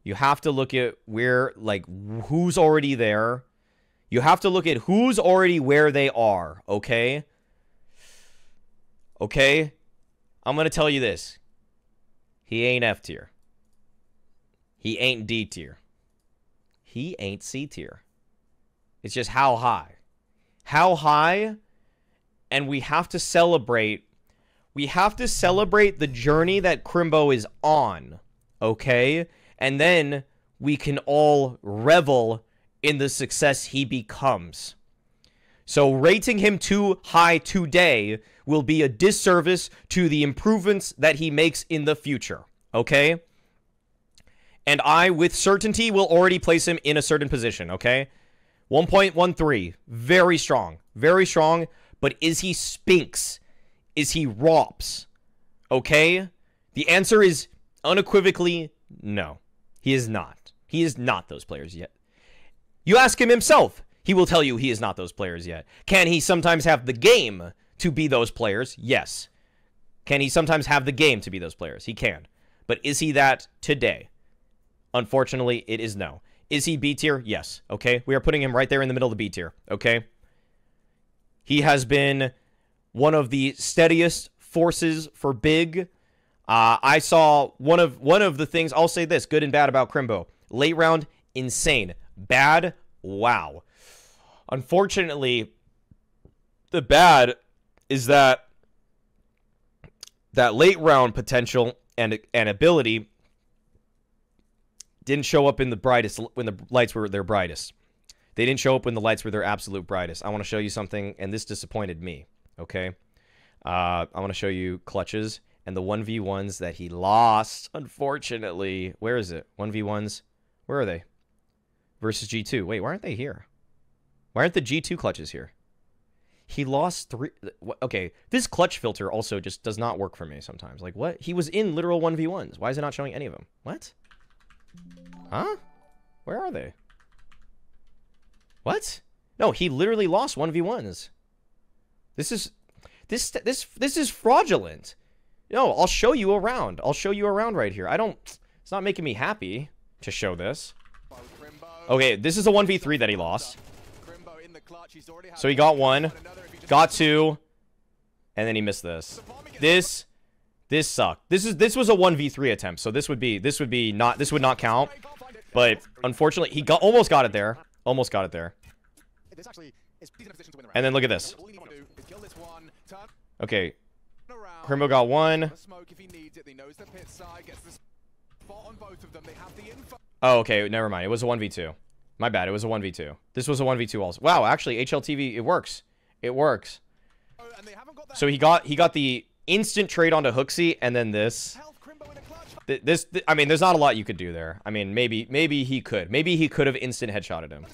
You have to look at where, like, who's already there. You have to look at who's already where they are, okay? Okay? I'm going to tell you this. He ain't F tier. He ain't D tier. He ain't C tier. It's just how high. How high, and we have to celebrate. We have to celebrate the journey that Crimbo is on, okay? And then we can all revel in the success he becomes. So rating him too high today will be a disservice to the improvements that he makes in the future, okay? And I, with certainty, will already place him in a certain position, okay? 1.13, very strong, but is he Spinks? Is he Rops? Okay? The answer is unequivocally no. He is not. He is not those players yet. You ask him himself, he will tell you he is not those players yet. Can he sometimes have the game to be those players? Yes. Can he sometimes have the game to be those players? He can. But is he that today? Unfortunately, it is no. Is he B tier? Yes. Okay. We are putting him right there in the middle of the B tier. Okay. He has been one of the steadiest forces for Big. I saw one of the things, I'll say this, good and bad about Crimbo. Late round, insane. Bad, wow. Unfortunately, the bad is that late round potential and ability didn't show up in the brightest when the lights were their brightest. They didn't show up when the lights were their absolute brightest. I want to show you something, and this disappointed me, okay? I want to show you clutches and the 1v1s that he lost, unfortunately. Where is it? 1v1s. Where are they? Versus G2. Wait, why aren't they here? Why aren't the G2 clutches here? He lost 3... Okay, this clutch filter also just does not work for me sometimes. Like, what? He was in literal 1v1s. Why is it not showing any of them? What? Huh? Where are they? What? No, he literally lost 1v1s. This is fraudulent. No, I'll show you around. I'll show you around right here. It's not making me happy to show this. Okay, this is a 1v3 that he lost. So he got 1, got 2, and then he missed this. This sucked. This was a 1v3 attempt, so this would not count. But unfortunately, he almost got it there. Almost got it there. And then look at this. Okay. Crimbo got 1. Oh, okay. Never mind. It was a 1v2. My bad. It was a 1v2. This was a 1v2 also. Wow, actually, HLTV, it works. It works. So he got the instant trade onto Hooksy, and then this. I mean, there's not a lot you could do there. I mean, maybe he could. Maybe he could have instant headshotted him.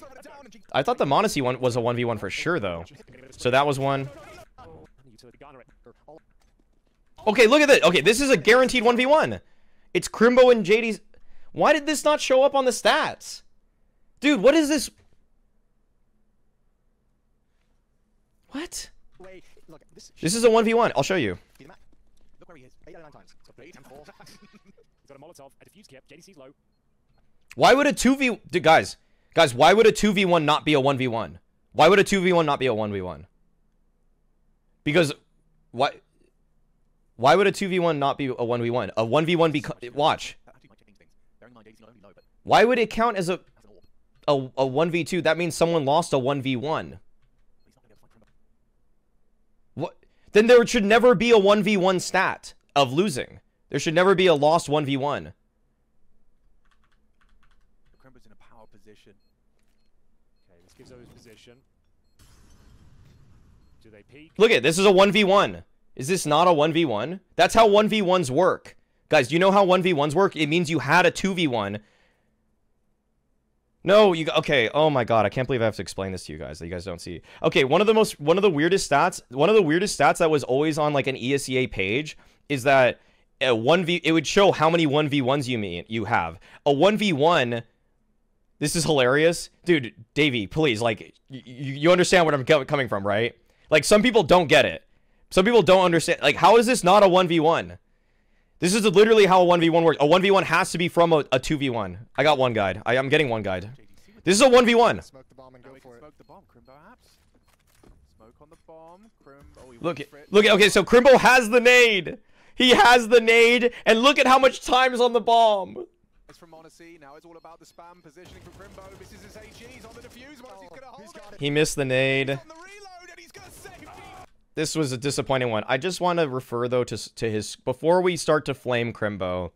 I thought the m0NESY one was a 1v1 for sure, though. So that was 1. Okay, look at this. Okay, this is a guaranteed 1v1. It's Crimbo and JD's. Why did this not show up on the stats? Dude, what is this? What? Wait, look, This is a 1v1. I'll show you. look where he is. 8 out of 9 times. So 8 and 4. He's got a Molotov, a defuse kit, JDC's low. Why would a 2v... Dude, guys, why would a 2v1 not be a 1v1? Why would a 2v1 not be a 1v1? Because... Why would a 2v1 not be a 1v1? A 1v1 be... Watch. Why would it count as a 1v2? That means someone lost a 1v1. What? Then there should never be a 1v1 stat of losing. There should never be a lost 1v1. Crimbo's in a power position. Okay, this gives his position. Do they peek? Look at this is a 1v1. Is this not a 1v1? That's how 1v1s work. Guys, do you know how 1v1s work? It means you had a 2v1. No, you okay. Oh my god, I can't believe I have to explain this to you guys that you guys don't see. Okay, one of the weirdest stats that was always on like an ESEA page is that it would show how many 1v1s you have. A 1v1, this is hilarious. Dude, Davey, please, like you understand where I'm coming from, right? Like some people don't get it. Some people don't understand. Like, how is this not a 1v1? This is literally how a 1v1 works. A 1v1 has to be from a 2v1. I got one guide. I'm getting one guide. This is a 1v1. Smoke the bomb and go for it. Smoke the bomb, Crimbo apps. Smoke on the bomb, Crimbo. Look at, okay, so Crimbo has the nade. He has the nade, and look at how much time is on the bomb. It's from Odyssey. Now it's all about the spam positioning for Crimbo. This is his AG. He's on the defuse. He's gonna hold it. He missed the nade. On the reload, and he's gonna save it. This was a disappointing one. I just want to refer, though, to his... Before we start to flame Crimbo,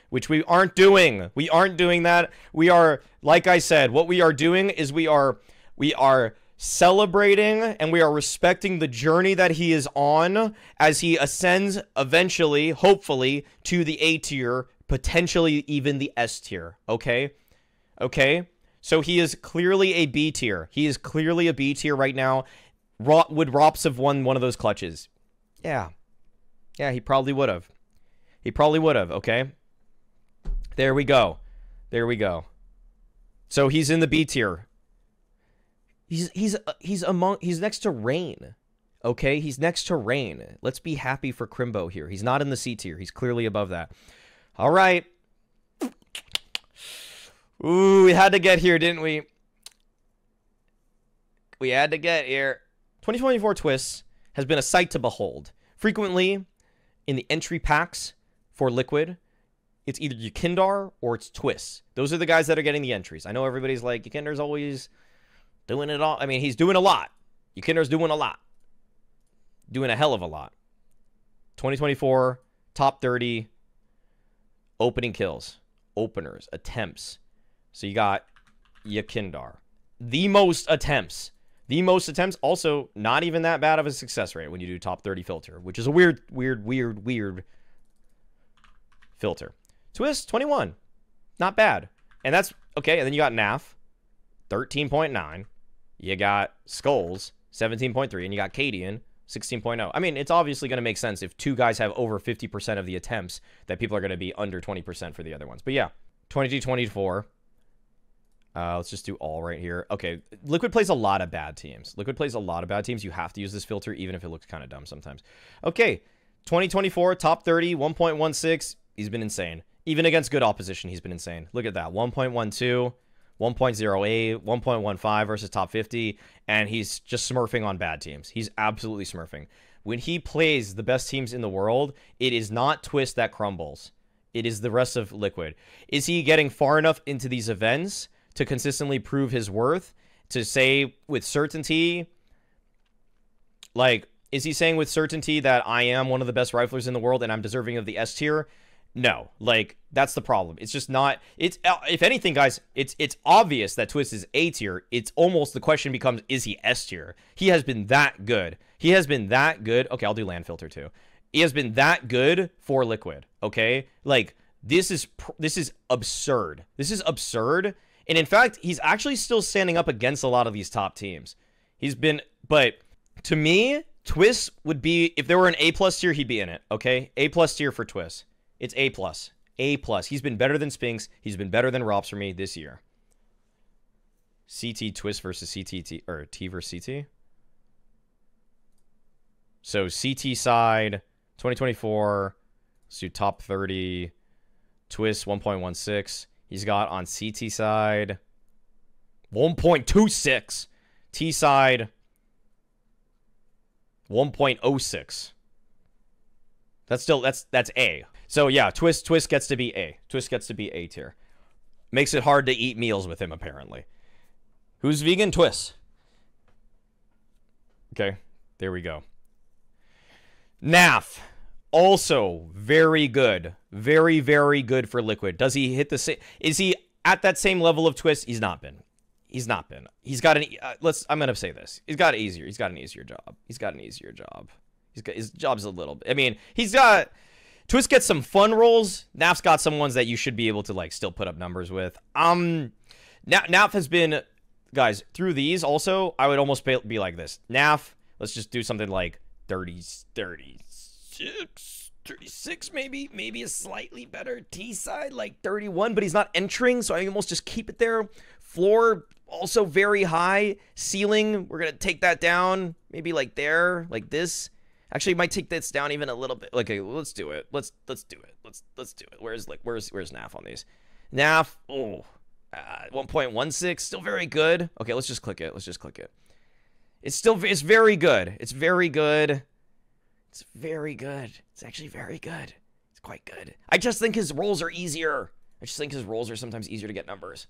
which we aren't doing. We aren't doing that. We are, like I said, what we are doing is we are celebrating and we are respecting the journey that he is on as he ascends eventually, hopefully, to the A tier, potentially even the S tier. Okay? Okay? So he is clearly a B tier. He is clearly a B tier right now. Would Rops have won one of those clutches? Yeah. Yeah, he probably would have. He probably would have, okay? There we go. There we go. So he's in the B tier. He's next to Rain. Okay? He's next to Rain. Let's be happy for Crimbo here. He's not in the C tier. He's clearly above that. All right. Ooh, we had to get here, didn't we? We had to get here. 2024 Twists has been a sight to behold. Frequently, in the entry packs for Liquid, it's either Yukindar or it's Twists. Those are the guys that are getting the entries. I know everybody's like, Yukindar's always doing it all. I mean, he's doing a lot. Yukindar's doing a lot. Doing a hell of a lot. 2024, top 30, opening kills, openers, attempts. So you got Yukindar. The most attempts. The most attempts, also not even that bad of a success rate when you do top 30 filter, which is a weird filter. Twist, 21. Not bad. And that's, okay, and then you got NAF, 13.9. You got Skulls, 17.3. And you got Cadian, 16.0. I mean, it's obviously going to make sense if two guys have over 50% of the attempts that people are going to be under 20% for the other ones. But yeah, 22-24. Let's just do all right here. Okay, Liquid plays a lot of bad teams. Liquid plays a lot of bad teams. You have to use this filter, even if it looks kind of dumb sometimes. Okay, 2024, top 30, 1.16. He's been insane. Even against good opposition, he's been insane. Look at that, 1.12, 1.08, 1.15 versus top 50, and he's just smurfing on bad teams. He's absolutely smurfing. When he plays the best teams in the world, it is not Twist that crumbles. It is the rest of Liquid. Is he getting far enough into these events to consistently prove his worth, to say with certainty, like, is he saying with certainty that I am one of the best riflers in the world and I'm deserving of the S tier? No, like, that's the problem. It's just not, it's, if anything, guys, it's obvious that Twist is A tier. It's almost, the question becomes, is he S tier? He has been that good. He has been that good. Okay, I'll do land filter too. He has been that good for Liquid, okay? Like, this is absurd. This is absurd. And in fact, he's actually still standing up against a lot of these top teams. He's been, but to me, Twist would be, if there were an A+ tier, he'd be in it, okay? A+ tier for Twist. It's A+. A+. He's been better than Spinks. He's been better than Rops for me this year. CT Twist versus CT or T versus CT. So CT side 2024. Let's do top 30. Twist 1.16. He's got on CT side 1.26. T side 1.06. That's still that's A. So yeah, Twist gets to be A. Twist gets to be A tier. Makes it hard to eat meals with him apparently. Who's vegan? Twist. Okay, there we go. Naf, also very good. Very, very good for Liquid. Does he hit the same? Is he at that same level of Twist? He's not been. He's not been. He's got an. I'm gonna say this. He's got easier. He's got an easier job. He's got an easier job. He's got his job's a little bit. I mean, he's got. Twist gets some fun roles. Naf's got some ones that you should be able to like still put up numbers with. Naf has been, guys, through these also. I would almost be like this. Naf. Let's just do something like 30, 36 maybe a slightly better T side, like 31, but he's not entering, so I almost just keep it there. Floor also very high. Ceiling, we're gonna take that down, maybe like there, like this. Actually, might take this down even a little bit. Like, okay, let's do it. Let's do it. Let's do it. Where's Naf on these? Naf, 1.16, still very good. Okay, let's just click it. It's very good. It's very good. It's very good. It's actually very good. It's quite good. I just think his rolls are easier. I just think his rolls are sometimes easier to get numbers.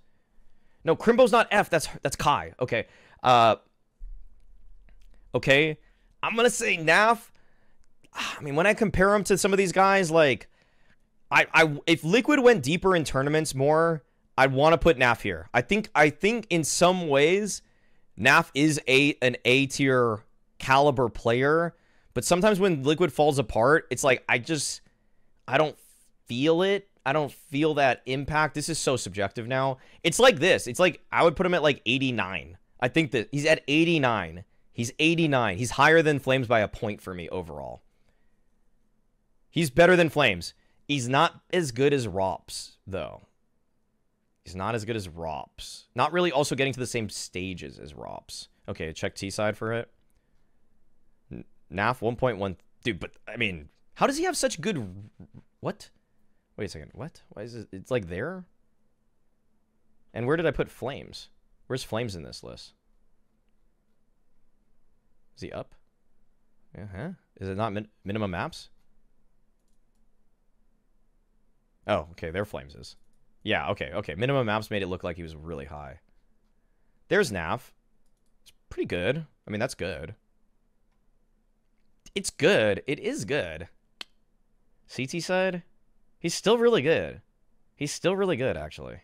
No, Crimbo's not F. That's Kai. Okay. Okay. I'm gonna say Naf. I mean, when I compare him to some of these guys, like, if Liquid went deeper in tournaments more, I'd want to put Naf here. I think in some ways, Naf is an A tier caliber player. But sometimes when Liquid falls apart, it's like, I don't feel it. I don't feel that impact. This is so subjective now. It's like this. It's like, I would put him at like 89. I think that he's at 89. He's 89. He's higher than Flames by a point for me overall. He's better than Flames. He's not as good as Rops, though. He's not as good as Rops. Not really also getting to the same stages as Rops. Okay, check T side for it. Naf 1.1. Dude, but, I mean, how does he have such good... What? Wait a second. What? Why is it... It's like there? And where did I put Flames? Where's Flames in this list? Is he up? Uh-huh. Is it not minimum maps? Oh, okay. There Flames is. Yeah, okay. Minimum maps made it look like he was really high. There's Naf. It's pretty good. I mean, that's good. It's good. It is good. CT side? He's still really good. He's still really good, actually.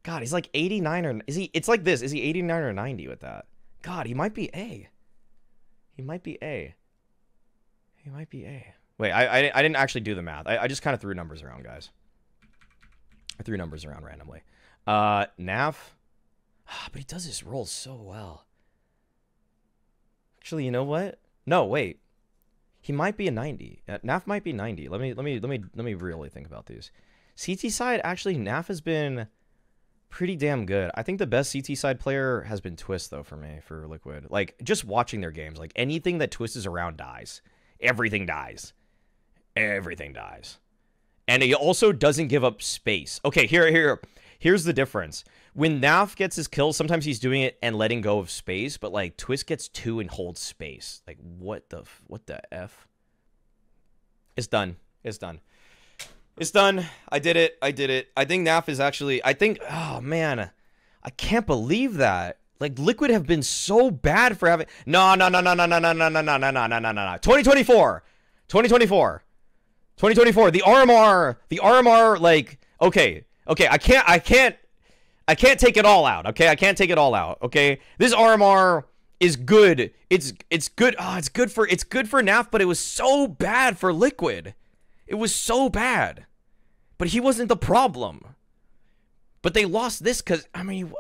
God, he's like 89 or... Is he... It's like this. Is he 89 or 90 with that? God, he might be A. He might be A. He might be A. Wait, I didn't actually do the math. I just kind of threw numbers around, guys. I threw numbers around randomly. Naf. But he does his rolls so well. Actually, you know what? No, wait. He might be a 90. Naf might be 90. Let me really think about these. CT side, actually, Naf has been pretty damn good. I think the best CT side player has been Twist, though, for me, for Liquid. Like, just watching their games. Like, anything that Twist is around dies. Everything dies. Everything dies. And he also doesn't give up space. Okay, here's the difference. When Naf gets his kills, sometimes he's doing it and letting go of space, but, like, Twist gets 2 and holds space. Like, what the F? It's done. It's done. It's done. I did it. I think Naf is actually... Oh, man. I can't believe that. Like, Liquid have been so bad for having... No. 2024. The RMR, like... Okay. I can't take it all out. Okay, I can't take it all out. Okay, this RMR is good. It's good. Oh, it's good for Naf, but it was so bad for Liquid. It was so bad. But he wasn't the problem. But they lost this because, I mean,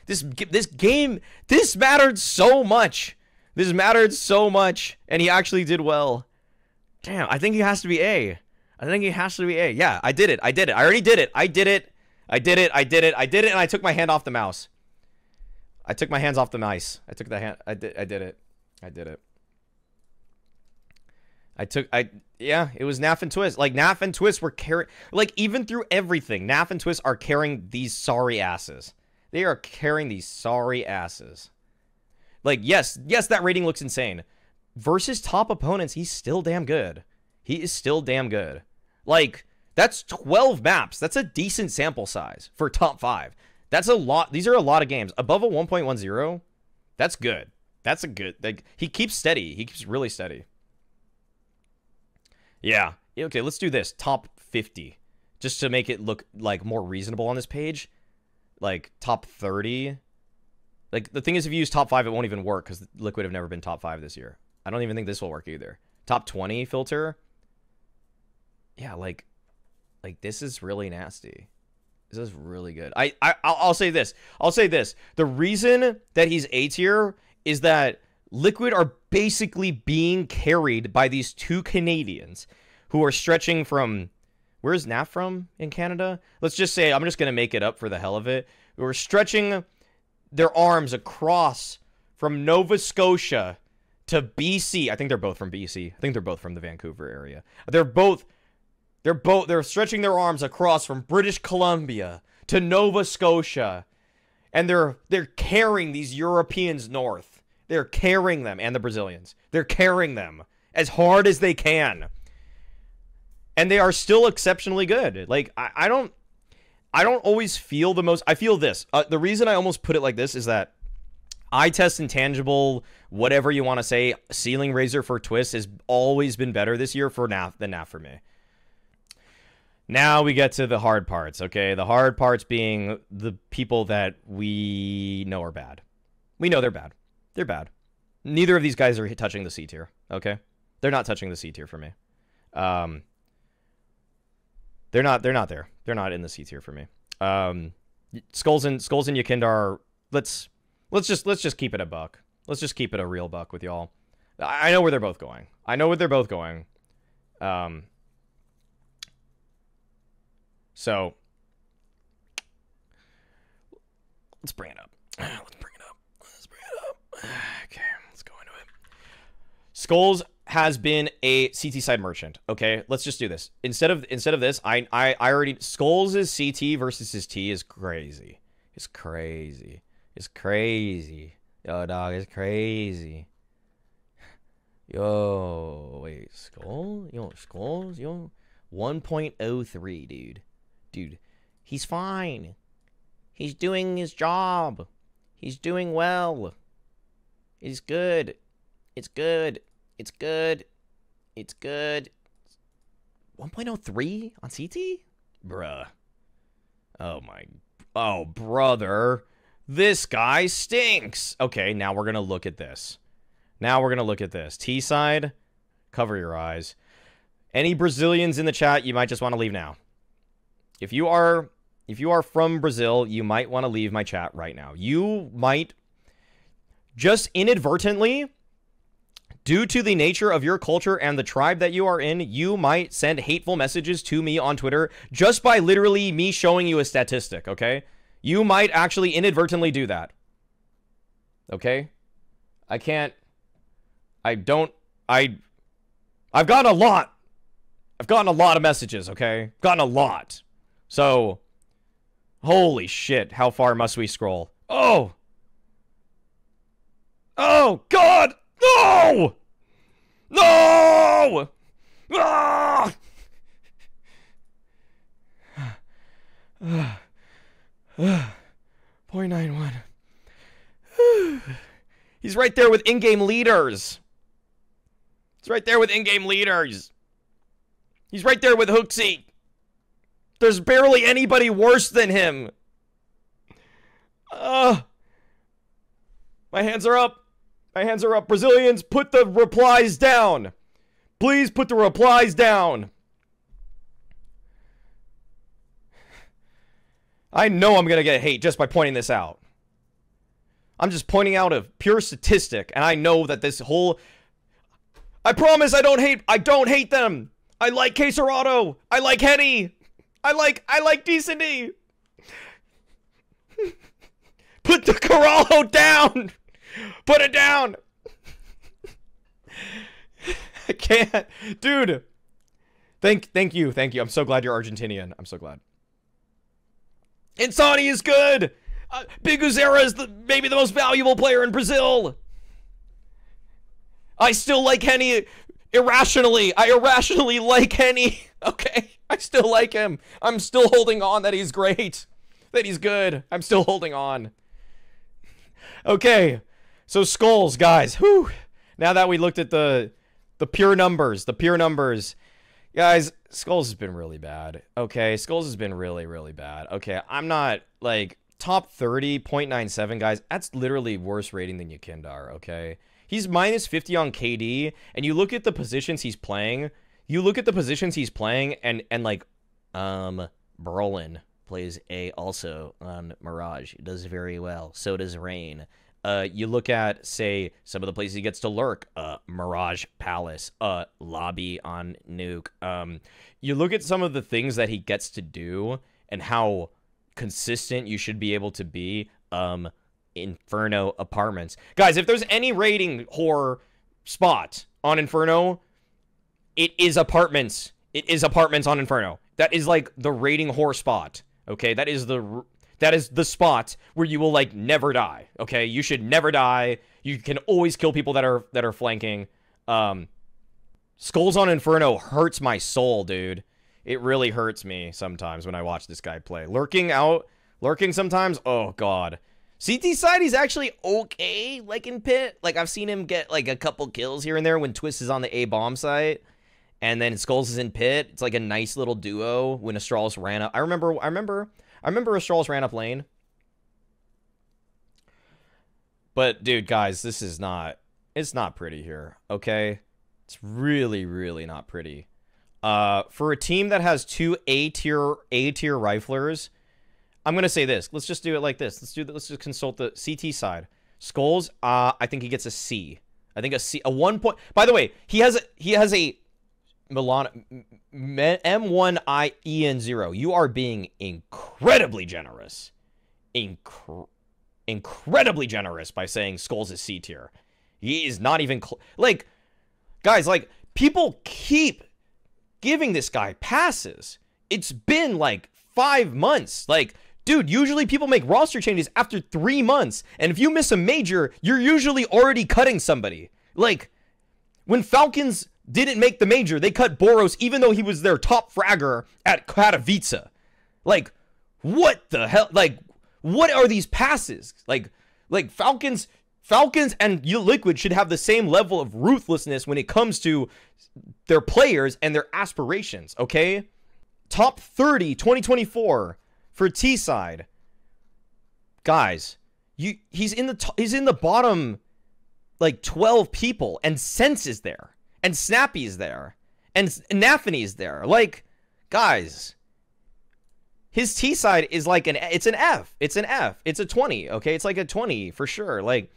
this game, this mattered so much. This mattered so much, and he actually did well. Damn, I think he has to be A. Yeah, I did it. I already did it. I did it. I did it. I did it, and I took my hand off the mouse. I took my hands off the mice. I took the hand. I did it. I did it. Yeah, it was Naf and Twist. Like, Naf and Twist were carrying, like, even through everything, Naf and Twist are carrying these sorry asses. They are carrying these sorry asses. Like, yes, that rating looks insane. Versus top opponents, he's still damn good. He is still damn good. Like, that's 12 maps. That's a decent sample size for top 5. That's a lot. These are a lot of games. Above a 1.10, that's good. That's a good, like, he keeps steady. He keeps really steady. Yeah. Okay, let's do this. Top 50. Just to make it look, like, more reasonable on this page. Like, top 30. Like, the thing is, if you use top 5, it won't even work, because Liquid have never been top 5 this year. I don't even think this will work either. Top 20 filter. Yeah, like, this is really nasty. This is really good. I'll say this. I'll say this. The reason that he's A tier is that Liquid are basically being carried by these two Canadians who are stretching from, where's Naf from in Canada? Let's just say, I'm just going to make it up for the hell of it. Who are stretching their arms across from Nova Scotia to BC. I think they're both from BC. I think they're both from the Vancouver area. They're stretching their arms across from British Columbia to Nova Scotia. And they're carrying these Europeans north. They're carrying them, and the Brazilians. They're carrying them as hard as they can. And they are still exceptionally good. Like, I don't always feel the most. I feel this. The reason I almost put it like this is that eye test intangible, whatever you want to say, Ceiling Razor for Twist has always been better this year for Naf than Naf for me. Now we get to the hard parts, okay? The hard parts being the people that we know are bad. We know they're bad. They're bad. Neither of these guys are touching the C tier, okay? They're not touching the C tier for me. They're not there. They're not in the C tier for me. Skulls and Yakindar, let's just keep it a buck. Let's just keep it a real buck with y'all. I know where they're both going. I know where they're both going. So let's bring it up. Okay, let's go into it. Skulls has been a CT side merchant. Okay, let's just do this. Instead of this, I already, Skulls' CT versus his T is crazy. It's crazy. It's crazy. Yo, dog, it's crazy. Yo, wait, Skulls? Yo, Skulls? Yo, 1.03, dude. Dude, he's fine. He's doing his job. He's doing well. It's good. It's good. It's good. It's good. 1.03 on CT? Bruh. Oh, brother. This guy stinks. Okay, now we're going to look at this. T side, cover your eyes. Any Brazilians in the chat, you might just want to leave now. If you are from Brazil, you might want to leave my chat right now. You might just inadvertently, due to the nature of your culture and the tribe that you are in, you might send hateful messages to me on Twitter just by literally me showing you a statistic, okay? You might actually inadvertently do that. Okay? I've gotten a lot. I've gotten a lot of messages, okay? Gotten a lot. So, holy shit, how far must we scroll? Oh! Oh, God! No! No! Ah! 0.91. He's right there with in-game leaders. He's right there with in-game leaders. He's right there with Hooksy. There's barely anybody worse than him. My hands are up. My hands are up. Brazilians, put the replies down. Please put the replies down. I know I'm going to get hate just by pointing this out. I'm just pointing out a pure statistic, and I know that this whole... I promise I don't hate them. I like Queserato. I like Henny. I like Decent. Put the Corallo down! Put it down! I can't. Dude. Thank you. I'm so glad you're Argentinian. I'm so glad. Insani is good! Big Uzera is maybe the most valuable player in Brazil! I still like Henny irrationally. I irrationally like Henny. Okay? I still like him. I'm still holding on that he's great. That he's good. I'm still holding on. Okay. So Skulls, guys. Whew. Now that we looked at the pure numbers. Guys, Skulls has been really bad. Okay, Skulls has been really, really bad. Okay, I'm not, like, top 30, 0.97, guys. That's literally worse rating than Yukindar, okay? He's minus 50 on KD, and you look at the positions he's playing. And like, Brolin plays A also on Mirage. He does very well. So does Rain. You look at, say, some of the places he gets to lurk. Mirage Palace. Lobby on Nuke. You look at some of the things that he gets to do and how consistent you should be able to be. Inferno Apartments. Guys, if there's any rating whore spot on Inferno, it is Apartments. It is Apartments on Inferno. That is like the rating whore spot. Okay, that is the spot where you will like never die. Okay, you should never die. You can always kill people that are flanking. Skulls on Inferno hurts my soul, dude. It really hurts me sometimes when I watch this guy play. Lurking sometimes. Oh god. CT side, he's actually okay, like in Pit. Like I've seen him get like a couple kills here and there when Twist is on the A bomb site. And then Skulls is in Pit. It's like a nice little duo when Astralis ran up. I remember Astralis ran up lane. But dude, guys, it's not pretty here, okay? It's really, really not pretty. For a team that has two A-tier riflers, I'm going to say this. Let's just do it like this. Let's just consult the CT side. Skulls, I think he gets a C. I think a 1 point. By the way, he has a Milan M1IEN0. You are being incredibly generous. Incredibly generous by saying Skulls is C tier. He is not even like, guys, like people keep giving this guy passes. It's been like 5 months. Like, dude, usually people make roster changes after 3 months. And if you miss a major, you're usually already cutting somebody. Like, when Falcons didn't make the major, they cut Boros even though he was their top fragger at Katowice. Like, what the hell? Like, what are these passes? Like Falcons and Liquid should have the same level of ruthlessness when it comes to their players and their aspirations, okay? Top 30, 2024 for T-side. Guys, he's in the bottom like 12 people, and Sense is there, and Snappy is there, and Nafany is there. Like, guys, his T side is like it's an F. It's an F. It's a 20. Okay, it's like a 20 for sure. Like,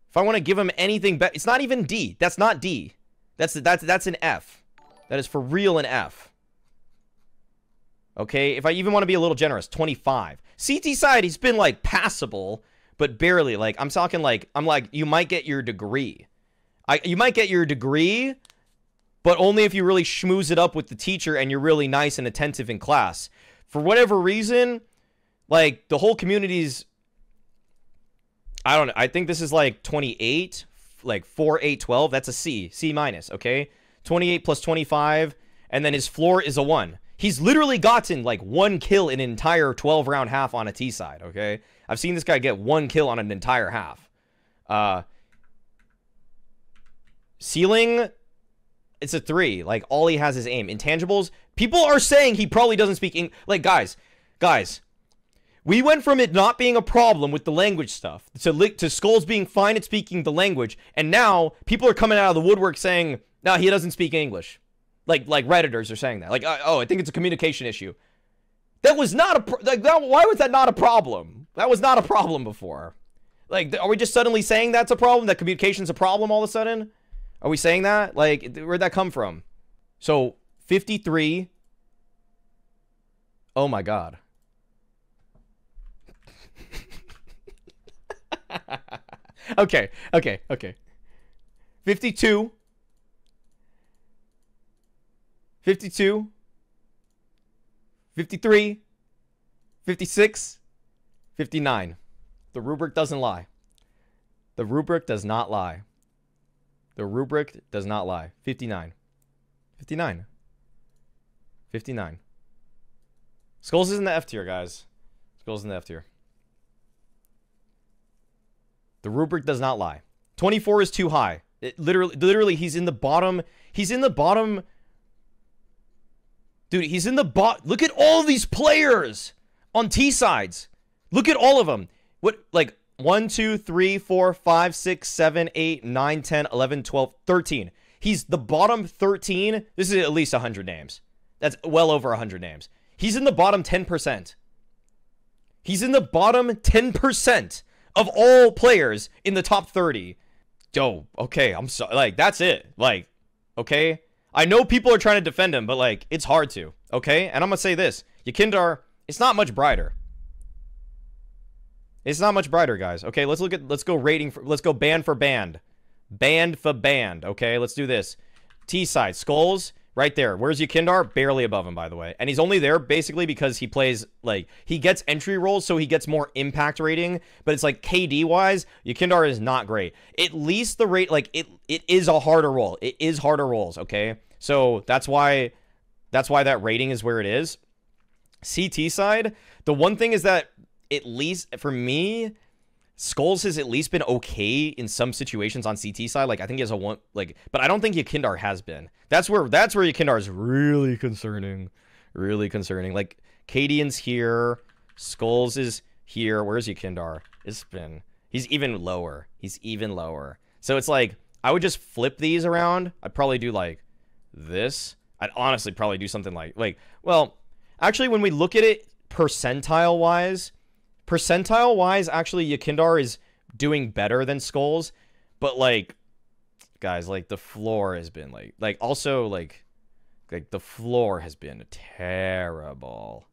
if I want to give him anything better, it's not even D. That's not D. That's an F. That is for real an F. Okay, if I even want to be a little generous, 25. CT side, he's been like passable, but barely. Like, I'm talking like, you might get your degree. You might get your degree, but only if you really schmooze it up with the teacher and you're really nice and attentive in class. For whatever reason, like, the whole community's, I don't know, I think this is like 28, like 4, 8, 12. That's a C minus, okay? 28 plus 25, and then his floor is a 1. He's literally gotten like 1 kill in an entire 12-round half on a T side, okay? I've seen this guy get 1 kill on an entire half. Ceiling, it's a 3. Like, all he has is aim. Intangibles, people are saying he probably doesn't speak English. Like, guys, we went from it not being a problem with the language stuff to Skulls being fine at speaking the language, and now people are coming out of the woodwork saying, no, he doesn't speak English. Like Redditors are saying that. Like, oh, I think it's a communication issue. That was not why was that not a problem? That was not a problem before. Like, are we just suddenly saying that's a problem? That communication's a problem all of a sudden? Are we saying that? Like, where'd that come from? So, 53. Oh my god. Okay, okay, okay. 52. 52. 53. 56. 59. The rubric doesn't lie. The rubric does not lie. The rubric does not lie. 59. 59. 59. Skulls is in the F tier, guys. Skulls in the F tier. The rubric does not lie. 24 is too high. It literally, he's in the bottom. He's in the bottom. Dude, he's in the bot. Look at all these players on T sides. Look at all of them. What, like, 1, 2, 3, 4, 5, 6, 7, 8, 9, 10, 11, 12, 13. He's the bottom 13. This is at least 100 names. That's well over 100 names. He's in the bottom 10%. He's in the bottom 10% of all players in the top 30. Yo, okay, I'm sorry. Like, that's it. Like, okay? I know people are trying to defend him, but, like, it's hard to. Okay? And I'm gonna say this. Yakindar, it's not much brighter. It's not much brighter, guys. Okay, let's go rating for, let's go band for band. Band for band. Okay, let's do this. T side, Skulls, right there. Where's Yakindar? Barely above him, by the way. And he's only there basically because he plays, like, he gets entry rolls, so he gets more impact rating. But it's like KD-wise, Yakindar is not great. At least the rate, like, it is a harder roll. It is harder rolls, okay? So that's why that rating is where it is. CT side, the one thing is that, at least for me, Skulls has at least been okay in some situations on CT side. Like, I think he has a one, like, but I don't think Yakindar has been. That's where Yakindar is really concerning. Really concerning. Like, Cadian's here. Skulls is here. Where's Yakindar? He's even lower. He's even lower. So it's like, I would just flip these around. I'd probably do like this. I'd honestly probably do something like, well, actually, when we look at it percentile-wise, actually, Yakindar is doing better than Skulls, but, like, guys, like, the floor has been, also, the floor has been terrible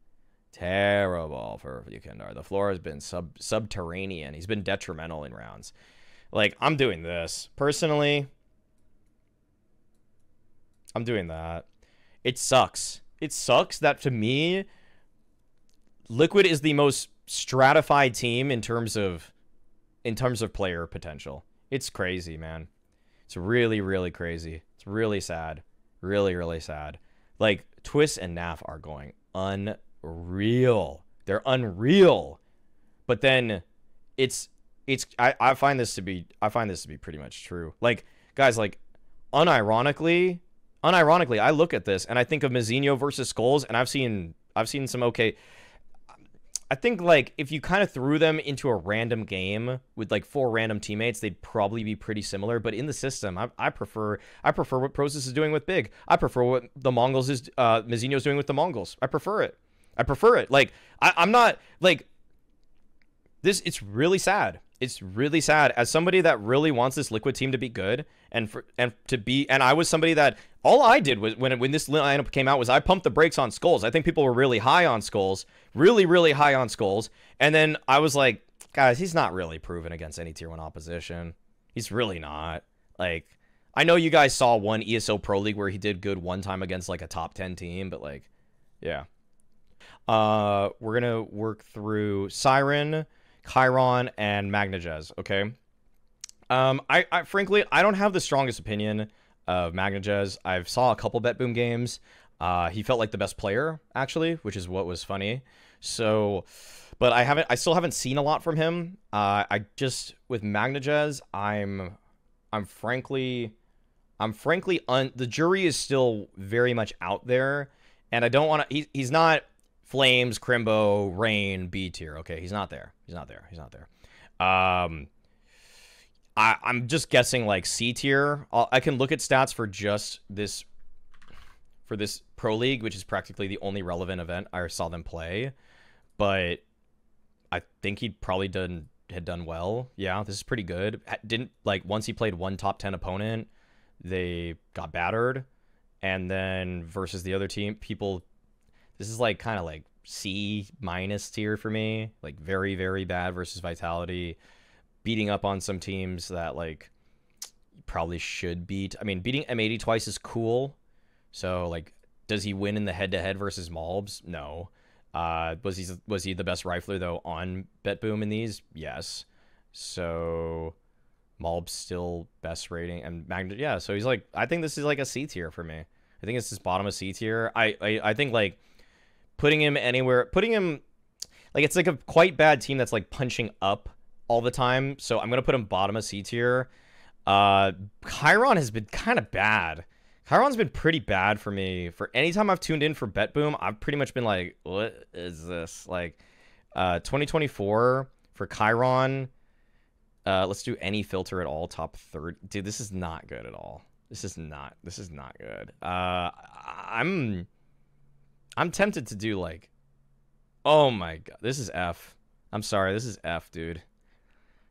for Yakindar. The floor has been subterranean. He's been detrimental in rounds. Like, I'm doing this. Personally, I'm doing that. It sucks. It sucks that, to me, Liquid is the most stratified team in terms of player potential. It's crazy, man. It's really, really crazy. It's really sad. Really, really sad. Like, Twist and Naf are going unreal. They're unreal. But then I find this to be pretty much true. Like, guys, like, unironically, I look at this and I think of Mizzino versus Skulls, and I've seen some okay. I think, like, if you kind of threw them into a random game with, like, 4 random teammates, they'd probably be pretty similar. But in the system, I prefer what Prosus is doing with Big. I prefer what the Mongols is Mizzino's doing with the Mongols. I prefer it. Like, I'm not, like, this. It's really sad. It's really sad. As somebody that really wants this Liquid team to be good and I was somebody that all I did was when this lineup came out was I pumped the brakes on Skulls. I think people were really high on Skulls, really, really high on Skulls. And then I was like, guys, he's not really proven against any tier 1 opposition. He's really not. Like, I know you guys saw one ESO Pro League where he did good one time against, like, a top 10 team, but, like, yeah. We're gonna work through Siren, Chiron, and Magnajez, okay? I frankly, I don't have the strongest opinion of Magnajez. I've saw a couple Bet Boom games. He felt like the best player, actually, which is what was funny. So, but I still haven't seen a lot from him. With Magnajez, I'm frankly, the jury is still very much out there, and I don't want to, he's not Flames, Crimbo, Rain, B tier. Okay, he's not there. I'm just guessing, like, C tier. I can look at stats for just this, for this Pro League, which is practically the only relevant event I saw them play. But I think he'd probably had done well. Yeah, this is pretty good. Didn't, like, once he played one top 10 opponent, they got battered. And then versus the other team, this is, like, kind of like C- tier for me. Like, very, very bad versus Vitality. beating up on some teams that like probably should beat. I mean, beating M80 twice is cool. So like, does he win in the head-to-head versus Malbs? No. Was he the best rifler though on BetBoom in these? Yes. So Malb's still best rating, and Magnet, yeah. So he's like, I think this is like a C tier for me. I think it's his bottom of C tier. I think like putting him anywhere, like it's like a quite bad team that's like punching up all the time. So I'm gonna put him bottom of C tier. Chiron has been kind of bad. Chiron's been pretty bad for me. For any time I've tuned in for BetBoom, I've pretty much been like, what is this? Like 2024 for Chiron. Let's do any filter at all, top 30. Dude, this is not good at all. This is not good. I'm tempted to do like, oh my god, this is F. I'm sorry, this is F, dude.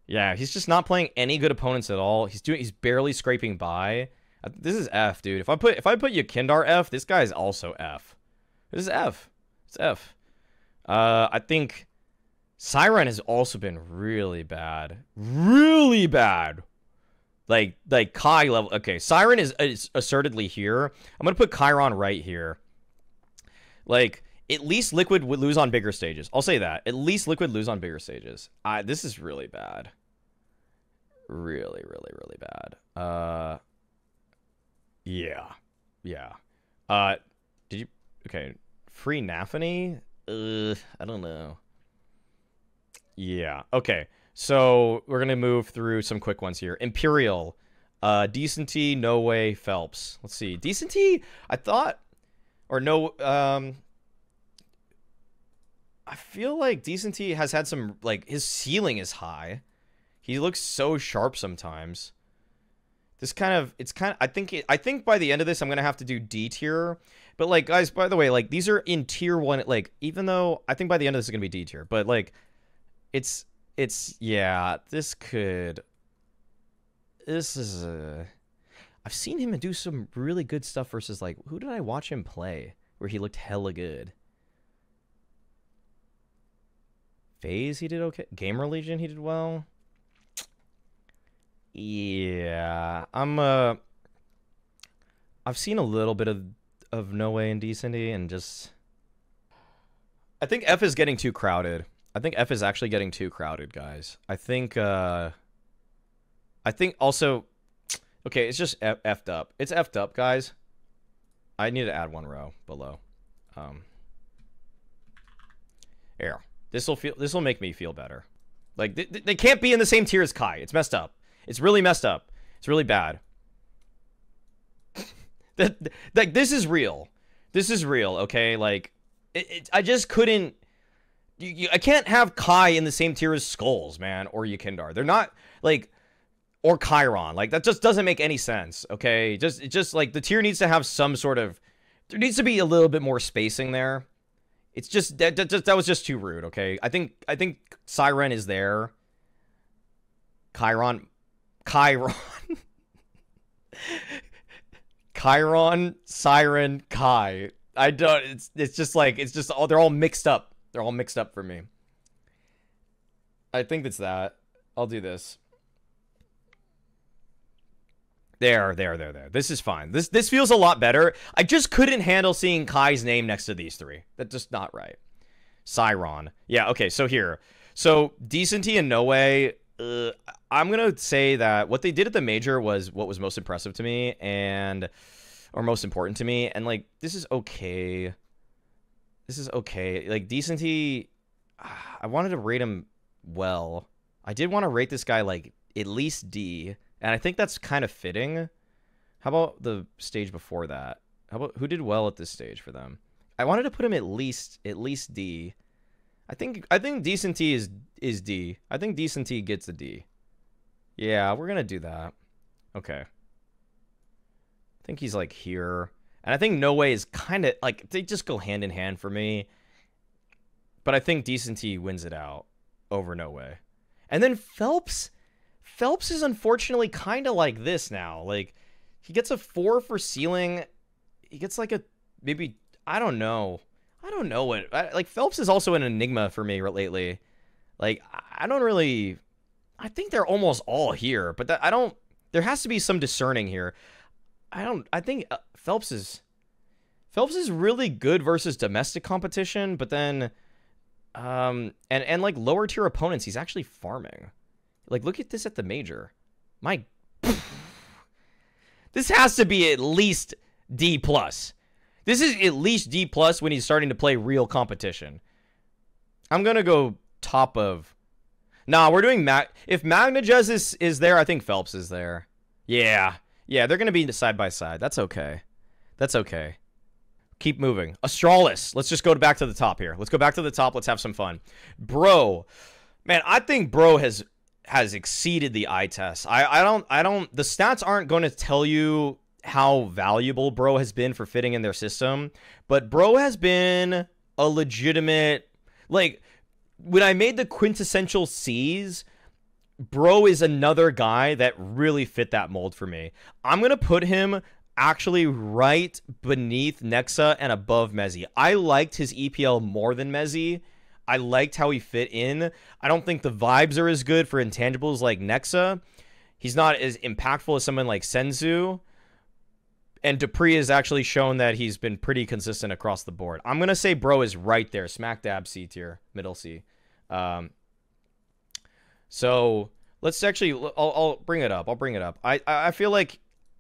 Yeah, he's just not playing any good opponents at all. He's barely scraping by. This is F, dude. If I put Yakindar F, this guy is also F. This is F. It's F. I think Siren has also been really bad. Really bad. Like Kai level. Okay, Siren is assertedly here. I'm going to put Chiron right here. Like, at least Liquid would lose on bigger stages. I'll say that. At least Liquid lose on bigger stages. This is really bad. Really, really, really bad. Yeah. Did you... Okay. Free Naphany? I don't know. Yeah. Okay. So, we're going to move through some quick ones here. Imperial. Decenty, No Way, Phelps. Let's see. Decenty, I thought... Or no... I feel like Decenty has had some... Like, his ceiling is high. He looks so sharp sometimes. This kind of, it's kind of, I think by the end of this, I'm going to have to do D tier. But like, guys, by the way, like these are in tier 1, like, even though I think by the end of this is going to be D tier, but like, it's, yeah, I've seen him do some really good stuff versus like, who did I watch him play where he looked hella good? FaZe, he did okay. Gamer Legion, he did well. Yeah, I've seen a little bit of No Way and Decenty, and just, I think F is getting too crowded. I think F is actually getting too crowded, guys. I think also, okay, it's just F'd up. It's F'd up, guys. I need to add one row below. Here. This will make me feel better. Like, they can't be in the same tier as Kai. It's messed up. It's really messed up. It's really bad. Like, this is real. This is real, okay? Like, I just couldn't... I can't have Kai in the same tier as Skulls, man, or Yakindar. They're not, like... Or Chiron. Like, that just doesn't make any sense, okay? Just like, the tier needs to have some sort of... There needs to be a little bit more spacing there. It's just... That was just too rude, okay? I think Siren is there. Chiron, Siren, Kai. I don't, it's just like, it's just all, they're all mixed up. They're all mixed up for me. I think it's that. I'll do this. There. This is fine. This feels a lot better. I just couldn't handle seeing Kai's name next to these three. That's just not right. Siron. Yeah, okay, so here. So, Decenty and No Way, I'm going to say that what they did at the major was what was most impressive to me, or most important to me, and, like, this is okay. This is okay. Like, Decenty, I wanted to rate him well. I did want to rate this guy, like, at least D, and I think that's kind of fitting. How about the stage before that? How about, who did well at this stage for them? I wanted to put him at least D. I think Decenty is D. I think Decenty gets a D. Yeah, we're gonna do that. Okay. I think he's like here. And I think No Way is kind of like, they just go hand in hand for me. But I think Decenty wins it out over No Way. And then Phelps is unfortunately kind of like this now. Like, he gets a 4 for ceiling. He gets like a, maybe, I don't know what, like, Phelps is also an enigma for me lately. Like, I don't really, I think they're almost all here, but I don't. There has to be some discerning here. I think Phelps is really good versus domestic competition, but then and like lower tier opponents, he's actually farming. Like, look at this at the major. My this has to be at least D+. This is at least D+ when he's starting to play real competition. I'm gonna go top of. Nah, we're doing if Magnajez is there, I think Phelps is there. Yeah, they're gonna be side by side. That's okay. That's okay. Keep moving. Astralis. Let's just go back to the top here. Let's go back to the top. Let's have some fun. Bro, man, I think Bro has exceeded the eye test. I don't. The stats aren't going to tell you how valuable Bro has been for fitting in their system, but Bro has been a legitimate, like, when I made the quintessential C's, Bro is another guy that really fit that mold for me. I'm going to put him actually right beneath Nexa and above Mezzi. I liked his EPL more than Mezzi. I liked how he fit in. I don't think the vibes are as good for intangibles like Nexa. He's not as impactful as someone like Senzu. And Dupree has actually shown that he's been pretty consistent across the board. I'm going to say Bro is right there. Smack dab C tier. Middle C. So let's actually, I'll bring it up. I feel like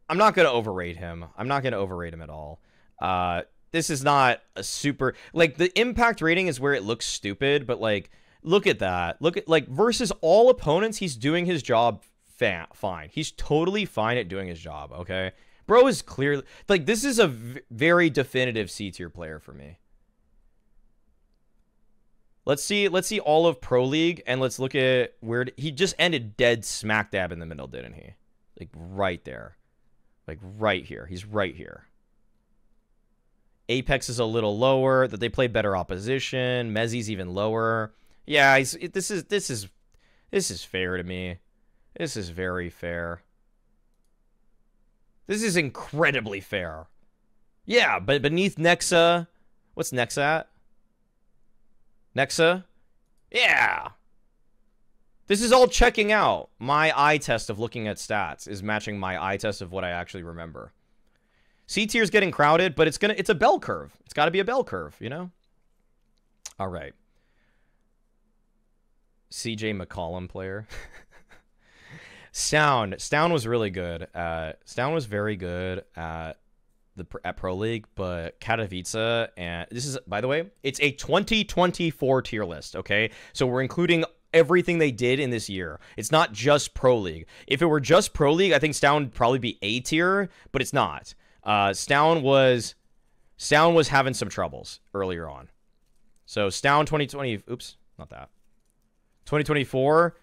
I'm not going to overrate him. I'm not going to overrate him at all. This is not a super, like, the impact rating is where it looks stupid, but, like, look at that. Look at, like, versus all opponents, he's doing his job fine. He's totally fine at doing his job, okay? Bro is clearly, like, this is a very definitive C tier player for me. Let's see all of Pro League, and let's look at where he just ended dead smack dab in the middle, didn't he? Like, right there. Like, right here. He's right here. Apex is a little lower, that they play better opposition. Mezzi's even lower. Yeah, this is fair to me. This is very fair. This is incredibly fair. Yeah, but beneath Nexa, what's Nexa at? Nexa? Yeah. This is all checking out. My eye test of looking at stats is matching my eye test of what I actually remember. C tier's getting crowded, but it's a bell curve. It's got to be a bell curve, you know? All right. CJ McCollum player. Sound was really good. Sound was very good at Pro League, but Katowice, and this is, by the way, it's a 2024 tier list, okay? So we're including everything they did in this year. It's not just Pro League. If it were just Pro League, I think Stown would probably be A tier, but it's not. Stown was having some troubles earlier on. So Stown 2020, oops, not that. 2024,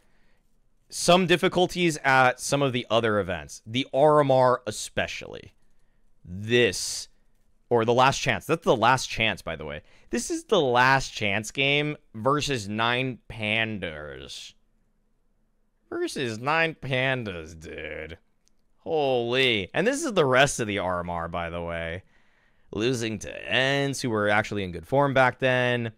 some difficulties at some of the other events. The RMR especially. This, or the last chance. That's the last chance, by the way. This is the last chance game versus 9 Pandas. Versus 9 Pandas, dude. Holy. And this is the rest of the RMR, by the way. Losing to Ents, who were actually in good form back then.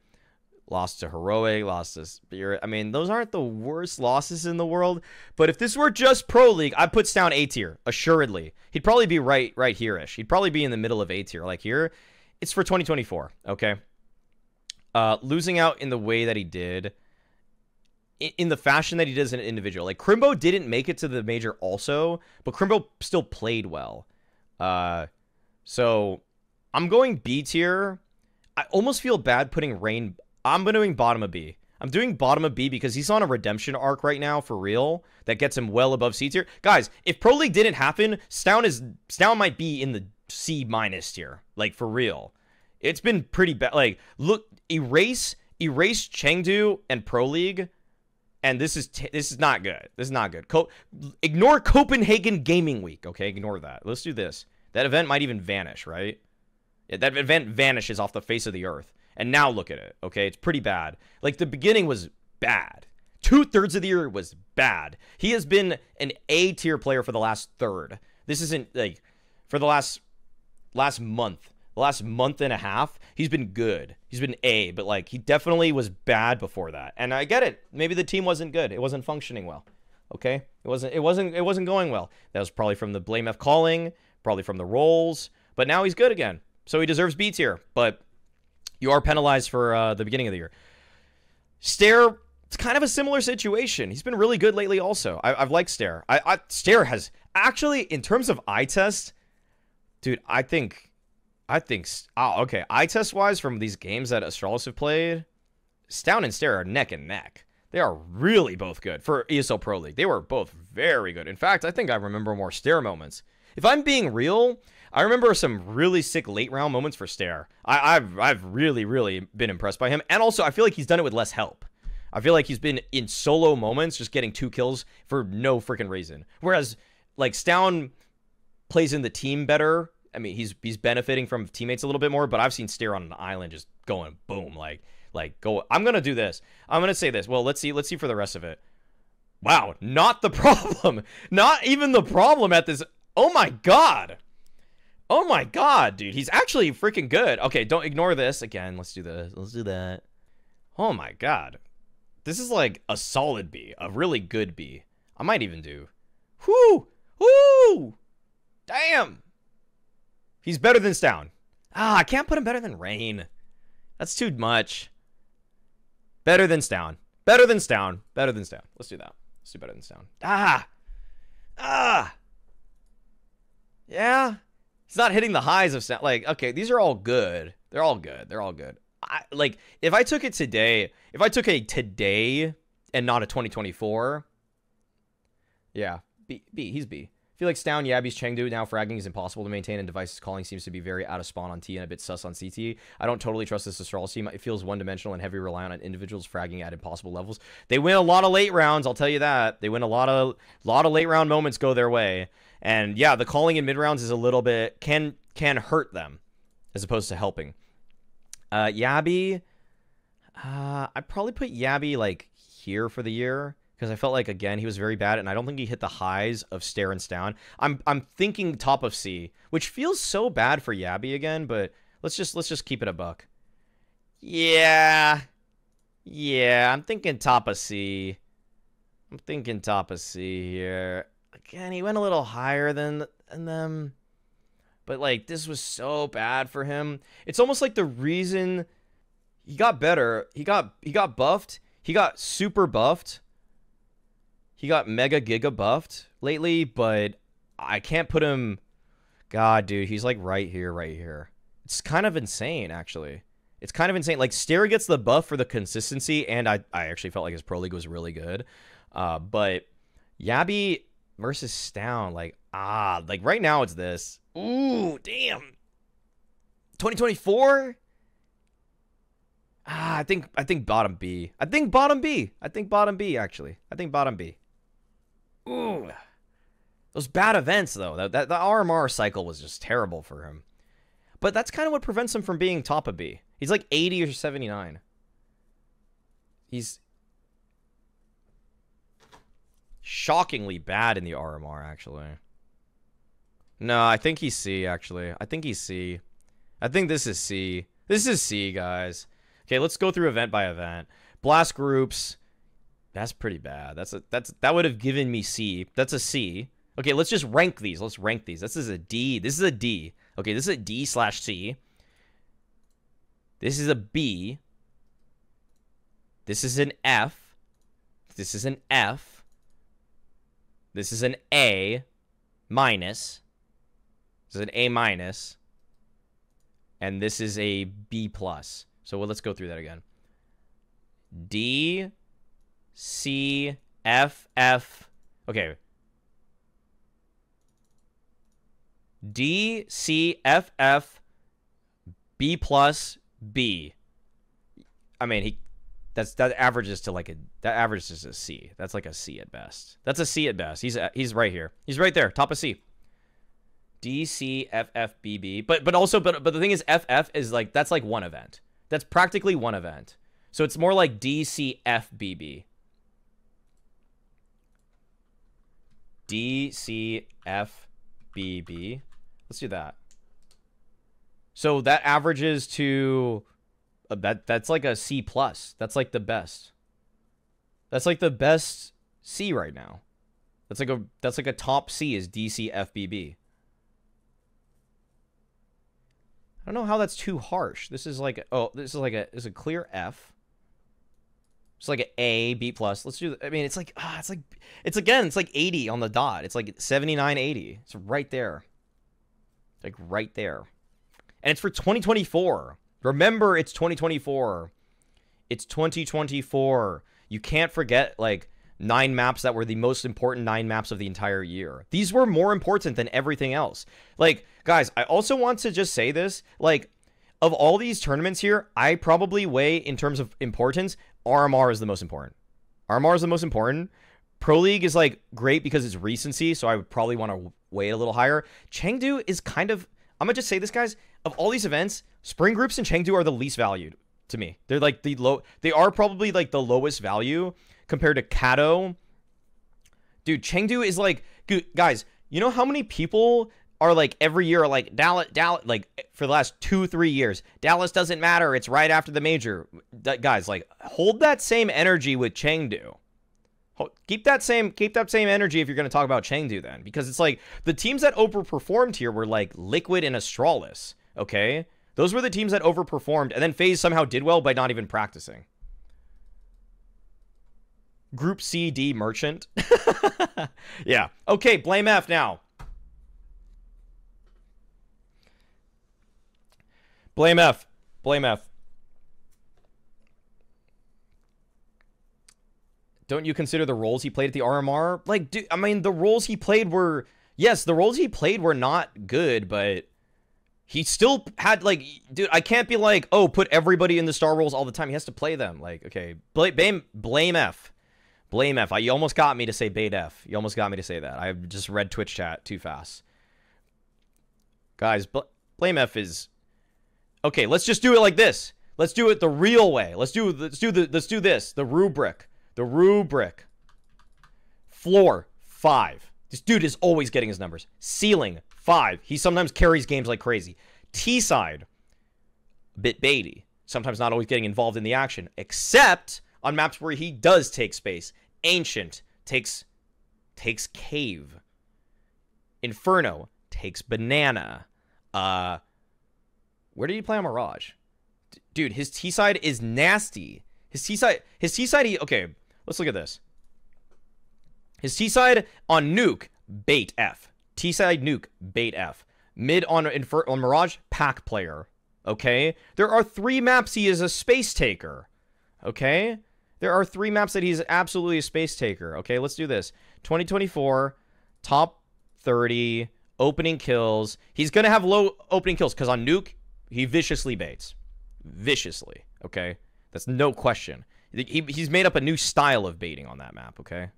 Lost to Heroic, lost to Spirit. I mean, those aren't the worst losses in the world. But if this were just Pro League, I'd put Stown A tier, assuredly. He'd probably be right here-ish. He'd probably be in the middle of A tier. Like here, it's for 2024, okay? Losing out in the way that he did, in the fashion that he does as an individual. Like, Crimbo didn't make it to the major also, but Crimbo still played well. So, I'm going B tier. I almost feel bad putting Rain. I'm doing bottom of B. I'm doing bottom of B because he's on a redemption arc right now for real that gets him well above C tier. Guys, if Pro League didn't happen, Stown might be in the C- tier. Like, for real. It's been pretty bad. Like, look, erase Chengdu and Pro League, and this is not good. This is not good. Ignore Copenhagen Gaming Week, okay? Ignore that. Let's do this. That event might even vanish, right? Yeah, that event vanishes off the face of the earth. And now look at it, okay? It's pretty bad. Like, the beginning was bad. 2/3 of the year was bad. He has been an A tier player for the last third. This isn't, like, for the last month. The last month and a half, he's been good. He's been A, but, like, he definitely was bad before that. And I get it. Maybe the team wasn't good. It wasn't functioning well. Okay, it wasn't going well. That was probably from the Blame F calling, probably from the rolls, but now he's good again, so he deserves B tier. But you are penalized for the beginning of the year. Stair, it's kind of a similar situation. He's been really good lately also. I've liked Stair. Stair has actually, in terms of eye test, dude, I think, okay, eye test wise from these games that Astralis have played, Stown and Stair are neck and neck. They are really both good for ESL Pro League. They were both very good. In fact, I think I remember more Stair moments. If I'm being real, I remember some really sick late round moments for Stair. I've really, really been impressed by him. And also, I feel like he's done it with less help. I feel like he's been in solo moments just getting 2 kills for no freaking reason. Whereas, like, Stown plays in the team better. I mean, he's benefiting from teammates a little bit more, but I've seen Stair on an island just going boom, like go. I'm gonna do this. I'm gonna say this. Well, let's see for the rest of it. Wow, not the problem. Not even the problem at this. Oh my god. Oh my god, dude. He's actually freaking good. Okay, don't ignore this. Again, let's do this. Let's do that. Oh my god. This is like a solid B. A really good B. I might even do. Whoo! Whoo! Damn! He's better than Stown. I can't put him better than Rain. That's too much. Better than Stown. Better than Stown. Better than Stown. Let's do that. Let's do better than Stown. Yeah. He's not hitting the highs of Stown. Like, okay, these are all good. They're all good. They're all good. Like, if I took it today, if I took a today and not a 2024, yeah, B. He's B. I feel like Stown, Yabby's Chengdu now fragging is impossible to maintain, and Device's calling seems to be very out of spawn on T and a bit sus on CT. I don't totally trust this Astralis team. It feels one-dimensional and heavy reliant on individuals fragging at impossible levels. They win a lot of late rounds, I'll tell you that. They win a lot of late round moments go their way. And yeah, the calling in mid rounds is a little bit can hurt them as opposed to helping. Yabby, I'd probably put Yabby like here for the year, because I felt like, again, he was very bad, and I don't think he hit the highs of Stair and Stown. I'm thinking top of C, which feels so bad for Yabby again, but let's just keep it a buck. Yeah, I'm thinking top of C. I'm thinking top of C here. Again, he went a little higher than them, but like this was so bad for him. It's almost like the reason he got better. He got buffed. He got super buffed. He got mega giga buffed lately, but I can't put him. God, dude, he's like right here. It's kind of insane, actually. It's kind of insane. Like, Stair gets the buff for the consistency, and I actually felt like his Pro League was really good. But Yabby versus Stown, like right now it's this. Ooh, damn. 2024? I think bottom B. I think bottom B, actually. I think bottom B. Ooh. Those bad events, though. The RMR cycle was just terrible for him. But that's kind of what prevents him from being top of B. He's like 80 or 79. He's shockingly bad in the RMR, actually. No, I think he's C, actually. I think he's C. I think this is C. This is C, guys. Okay, let's go through event by event. Blast groups. That's pretty bad. That would have given me C. That's a C. Okay, let's just rank these. Let's rank these. This is a D. This is a D. Okay, this is a D/C. This is a B. This is an F. This is an F. This is an A minus. This is an A minus. And this is a B plus. So let's go through that again. D, C, F, F. Okay. D, C, F, F, B plus, B. I mean, that averages to like that averages a C. That's like a C at best. That's a C at best. He's right here. He's right there, top of C. D, C, F, F, B, B. But the thing is, F, F is like, that's like one event. That's practically one event. So it's more like D, C, F, B, B. D, C, F, B, B. Let's do that. So that averages to that's like a C plus. That's like the best. That's like the best C right now. That's like a top C is DCFBB. I don't know how that's too harsh. This is like this is a clear F. It's like an A, B plus. Let's do. I mean, it's like it's like 80 on the dot. It's like 79, 80. It's right there. Like right there. And it's for 2024. Remember, it's 2024. It's 2024. You can't forget like 9 maps that were the most important 9 maps of the entire year. These were more important than everything else. Like, guys, I also want to just say this. Like, of all these tournaments here, I probably weigh, in terms of importance, RMR is the most important. RMR is the most important. Pro League is, like, great because it's recency, so I would probably want to weigh it a little higher. Chengdu is kind of... I'm going to just say this, guys. Of all these events, Spring Groups and Chengdu are the least valued to me. They're, like, the low... They are probably, like, the lowest value compared to Kato. Dude, Chengdu is, like... Guys, you know how many people... are like every year like Dallas, like for the last 2-3 years, Dallas doesn't matter, it's right after the major. Guys, like, hold that same energy with Chengdu. Keep that same energy if you're going to talk about Chengdu then, because it's like the teams that overperformed here were like Liquid and Astralis. Okay, those were the teams that overperformed, and then FaZe somehow did well by not even practicing. Group C, D, Merchant. Yeah. Okay, blame F now. Blame F. Blame F. Don't you consider the roles he played at the RMR? Like, dude, I mean, the roles he played were... Yes, the roles he played were not good, but... He still had, like... Dude, I can't be like, oh, put everybody in the star roles all the time. He has to play them. Like, okay. Blame F. Blame F. You almost got me to say bait F. You almost got me to say that. I just read Twitch chat too fast. Guys, blame F is... Okay, let's just do it like this. Let's do it the real way. Let's do this. The rubric. The rubric. Floor 5. This dude is always getting his numbers. Ceiling 5. He sometimes carries games like crazy. T side, a bit baity. Sometimes not always getting involved in the action, except on maps where he does take space. Ancient takes cave. Inferno takes banana. Where did he play on Mirage? Dude, his T-side is nasty. His T-side, okay, let's look at this. His T-side on Nuke, bait F. T-side Nuke, bait F. Mid on Mirage, pack player. Okay? There are 3 maps he is a space taker. Okay? There are 3 maps that he's absolutely a space taker. Okay, let's do this. 2024, top 30, opening kills. He's going to have low opening kills because on Nuke, he viciously baits. Viciously, okay? That's no question. He's made up a new style of baiting on that map, okay?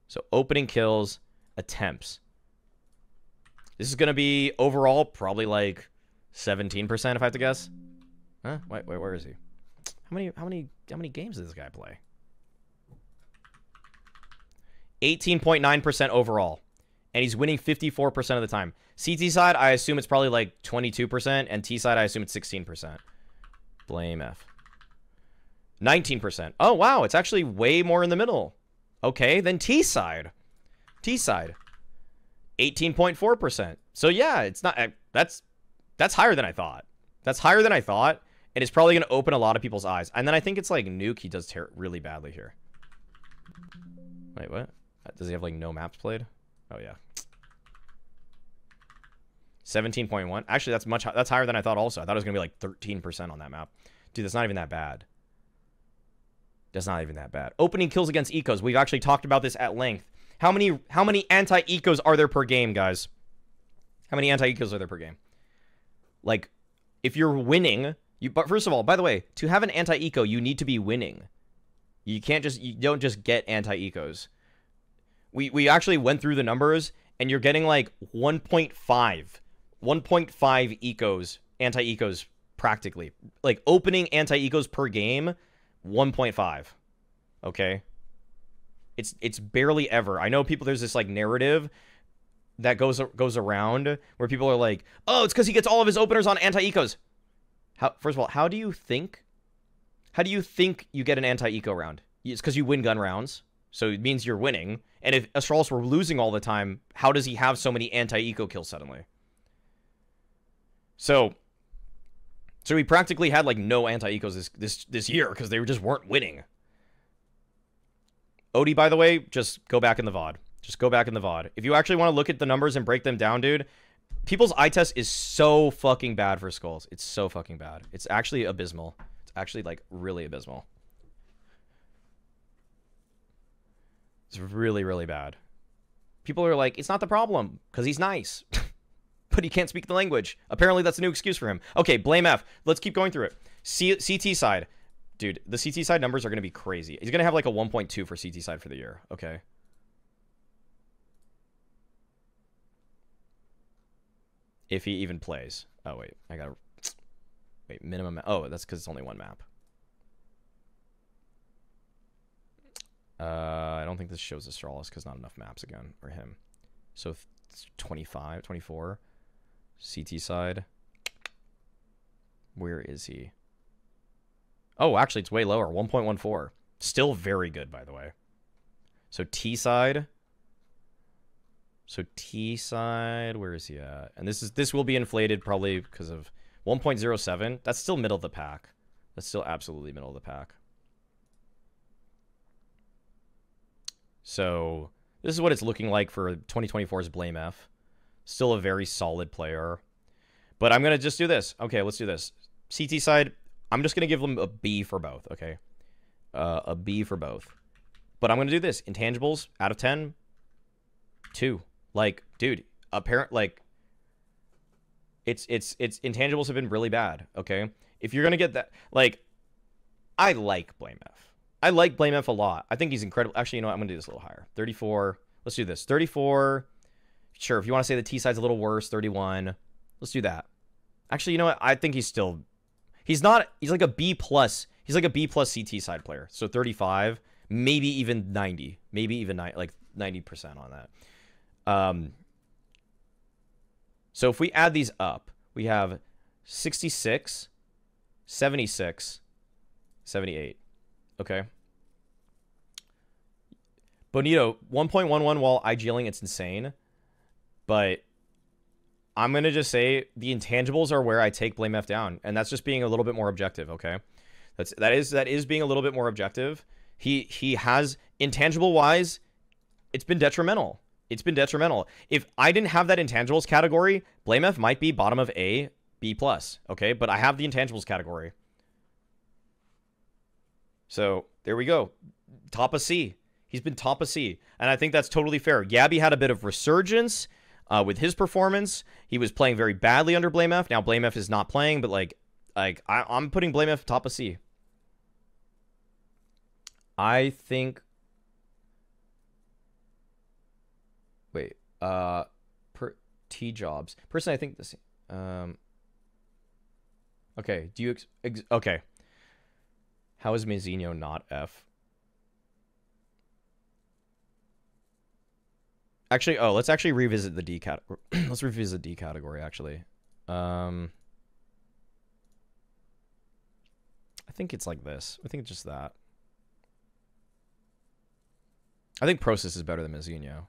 So, opening kills, attempts. This is going to be, overall, probably like 17% if I have to guess. Huh? Wait, where is he? How many games does this guy play? 18.9% overall. And he's winning 54% of the time. CT side, I assume it's probably like 22%. And T side, I assume it's 16%. Blame F. 19%. Oh, wow. It's actually way more in the middle. Okay, then T side. T side. 18.4%. So, yeah, it's not... That's higher than I thought. That's higher than I thought. And it's probably going to open a lot of people's eyes. And then I think it's like Nuke. He does really badly here. Wait, what? Does he have like no maps played? Oh, yeah. 17.1. Actually, that's higher than I thought also. I thought it was going to be like 13% on that map. Dude, that's not even that bad. That's not even that bad. Opening kills against ecos. We've actually talked about this at length. How many anti-ecos are there per game, guys? How many anti-ecos are there per game? Like, if you're winning... But first of all, by the way, to have an anti-eco, you need to be winning. You don't just get anti-ecos. We actually went through the numbers, and you're getting like 1.5 ecos, anti-ecos practically. Like opening anti-ecos per game, 1.5. Okay? It's barely ever. I know there's this like narrative that goes around where people are like, "Oh, it's because he gets all of his openers on anti-ecos." First of all, how do you think you get an anti-eco round? It's because you win gun rounds. So it means you're winning. And if Astralis were losing all the time, how does he have so many anti-eco kills suddenly? So he practically had like no anti-ecos this year because they just weren't winning. Odie, by the way, just go back in the VOD. Just go back in the VOD. If you actually want to look at the numbers and break them down, dude, people's eye test is so fucking bad for skulls. It's so fucking bad. It's actually abysmal. It's actually like really abysmal. It's really, really bad. People are like, it's not the problem because he's nice. But he can't speak the language. Apparently, that's a new excuse for him. Okay, blame F. Let's keep going through it. CT side. Dude, the CT side numbers are going to be crazy. He's going to have like a 1.2 for CT side for the year. Okay. If he even plays. Oh, wait. I got to... Wait, minimum... Oh, that's because it's only one map. I don't think this shows Astralis because not enough maps again for him. So 25, 24. CT side. Where is he? Oh, actually, it's way lower. 1.14. Still very good, by the way. So T side. So T side, where is he at? And this will be inflated probably because of 1.07. That's still middle of the pack. That's still absolutely middle of the pack. So this is what it's looking like for 2024's Blame F. Still a very solid player. But I'm going to just do this. Okay, let's do this. CT side, I'm just going to give them a B for both, okay? A B for both. But I'm going to do this. Intangibles, out of 10, 2. Like, dude, apparent, like, it's intangibles have been really bad, okay? If you're going to get that, like, I like Blame F. I like Blame F a lot. I think he's incredible. Actually, you know what? I'm going to do this a little higher. 34. Let's do this. 34. Sure, if you want to say the T side's a little worse, 31. Let's do that. Actually, you know what? I think he's still... He's like a B+. He's like a B+ CT side player. So 35, maybe even 90. Maybe even like 90% on that. So if we add these up, we have 66, 76, 78. Okay. Bonito, 1.11 while IGLing, it's insane. But I'm going to just say the intangibles are where I take Blame F down. And that's just being a little bit more objective, okay? That is being a little bit more objective. He has, intangible-wise, it's been detrimental. It's been detrimental. If I didn't have that intangibles category, Blame F might be bottom of A, B+, okay? But I have the intangibles category. So, there we go. Top of C. He's been top of C. And I think that's totally fair. Gabby had a bit of resurgence with his performance. He was playing very badly under Blame F. Now, Blame F is not playing, but I'm putting Blame F top of C. I think... Wait. T jobs. Personally, I think this... Okay. Do you... Okay. How is Mazinho not F? Actually, let's actually revisit the D category. Let's revisit D category, actually. I think it's like this. I think it's just that. I think Process is better than Mazinho.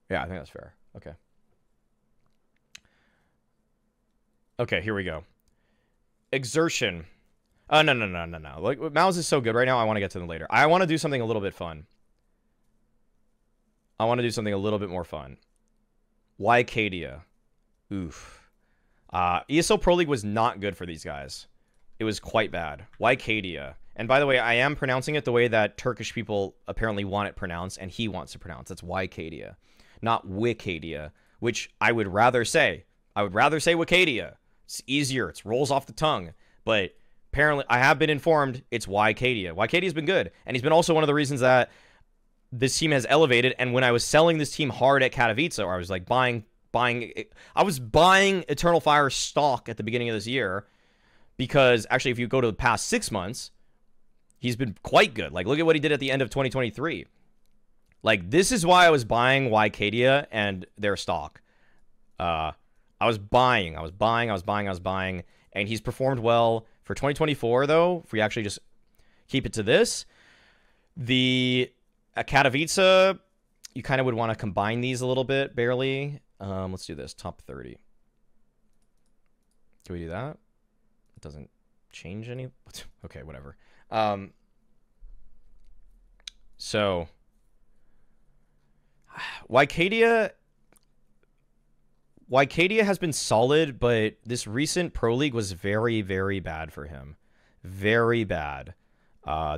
Yeah, I think that's fair. Okay. Okay, here we go. Exertion. Oh, no. Like, Mouse is so good right now, I want to get to them later. I want to do something a little bit fun. I want to do something a little bit more fun. Wycadia. Oof. ESL Pro League was not good for these guys. It was quite bad. Wycadia. And by the way, I am pronouncing it the way that Turkish people apparently want it pronounced, and he wants to pronounce. That's Wycadia, not Wicadia, which I would rather say. I would rather say Wycadia. It's easier. It rolls off the tongue. But apparently, I have been informed it's Wycadia. Wycadia's been good, and he's been also one of the reasons that this team has elevated. And when I was selling this team hard at Katowice, or I was like buying, I was buying Eternal Fire stock at the beginning of this year, because actually, if you go to the past 6 months, he's been quite good. Like, look at what he did at the end of 2023. Like, this is why I was buying Wycadia and their stock. I was buying, and he's performed well. For 2024, though, if we actually just keep it to this, The Katowice, you kind of would want to combine these a little bit, barely. Let's do this, top 30. Do we do that? It doesn't change any. Okay, whatever. So Wycadia has been solid, but this recent Pro League was very, very bad for him. Very bad.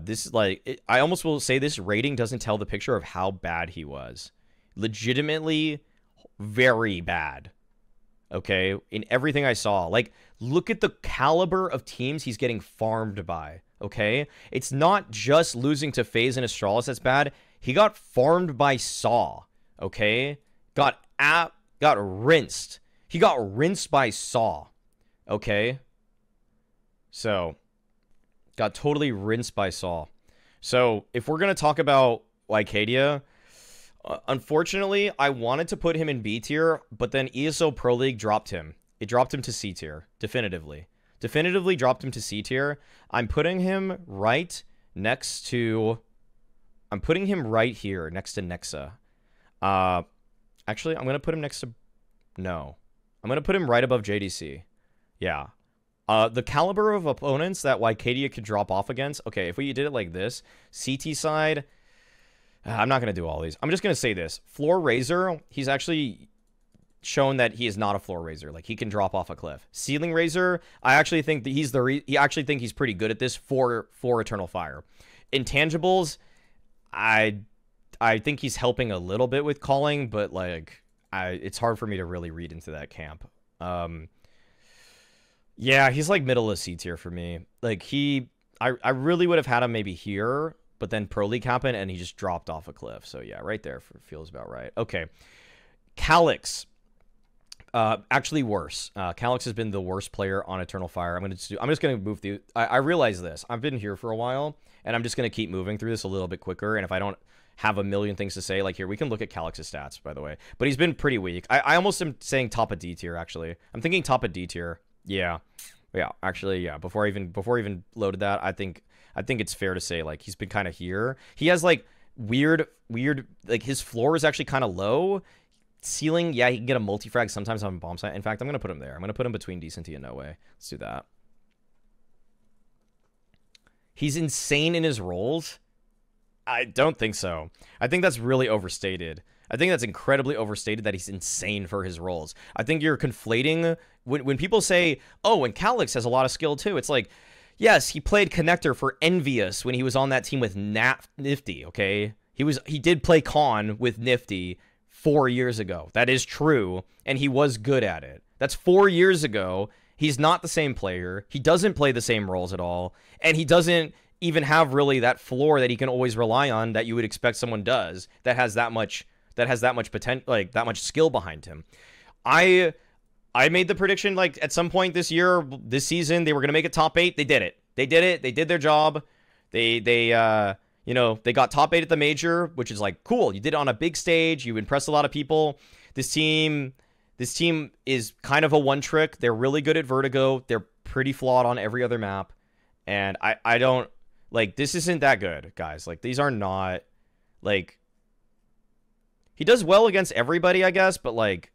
This I almost will say this rating doesn't tell the picture of how bad he was. Legitimately very bad. Okay, in everything I saw. Like, look at the caliber of teams he's getting farmed by. Okay, it's not just losing to FaZe and Astralis that's bad. He got farmed by Saw. Okay, got rinsed. He got rinsed by Saw. Okay, so got totally rinsed by Saw. So if we're gonna talk about Wycadia, unfortunately, I wanted to put him in B tier, but then ESO Pro League dropped him. It dropped him to C tier, definitively. Definitively dropped him to C tier. I'm putting him right next to... I'm putting him right here, next to Nexa. Actually, I'm going to put him next to... No. I'm going to put him right above JDC. Yeah. The caliber of opponents that Wycadia could drop off against... Okay, if we did it like this, CT side... I'm not going to do all these. I'm just going to say this. Floor Razor, he's actually shown that he is not a floor raiser. Like, he can drop off a cliff. Ceiling Razor, I actually think that he's pretty good at this for Eternal Fire. Intangibles, I think he's helping a little bit with calling, but like it's hard for me to really read into that camp. Yeah, he's like middle of C tier for me. Like I really would have had him maybe here, but then Pro League happened and he just dropped off a cliff. So yeah, right there feels about right. Okay, Calyx. Actually worse. Calyx has been the worst player on Eternal Fire. I'm just gonna move through. I realize this. I've been here for a while, and I'm just gonna keep moving through this a little bit quicker. And if I don't have a million things to say, like here, we can look at Calyx's stats, by the way. But he's been pretty weak. I almost am saying top of D tier. Actually, I'm thinking top of D tier. Yeah. Actually, yeah. Before I even loaded that, I think it's fair to say like he's been kind of here. He has like weird. Like his floor is actually kind of low. Ceiling, yeah, he can get a multi-frag sometimes on bomb site. In fact, I'm going to put him there. I'm going to put him between Decenty and No Way. Let's do that. He's insane in his roles? I don't think so. I think that's really overstated. I think that's incredibly overstated that he's insane for his roles. I think you're conflating... When people say, oh, and Calyx has a lot of skill too, it's like, yes, he played connector for Envious when he was on that team with Nifty, okay? He did play Con with Nifty 4 years ago. That is true, and he was good at it. That's 4 years ago. He's not the same player. He doesn't play the same roles at all, and he doesn't even have really that floor that he can always rely on that you would expect someone does that has that much potential, like that much skill behind him. I made the prediction like at some point this season they were going to make it top 8. They did it. They did their job. You know, they got top 8 at the major, which is like, cool. You did it on a big stage. You impressed a lot of people. This team is kind of a one trick. They're really good at Vertigo. They're pretty flawed on every other map. And I don't, like, this isn't that good, guys. Like, these are not, like, he does well against everybody, I guess. But, like,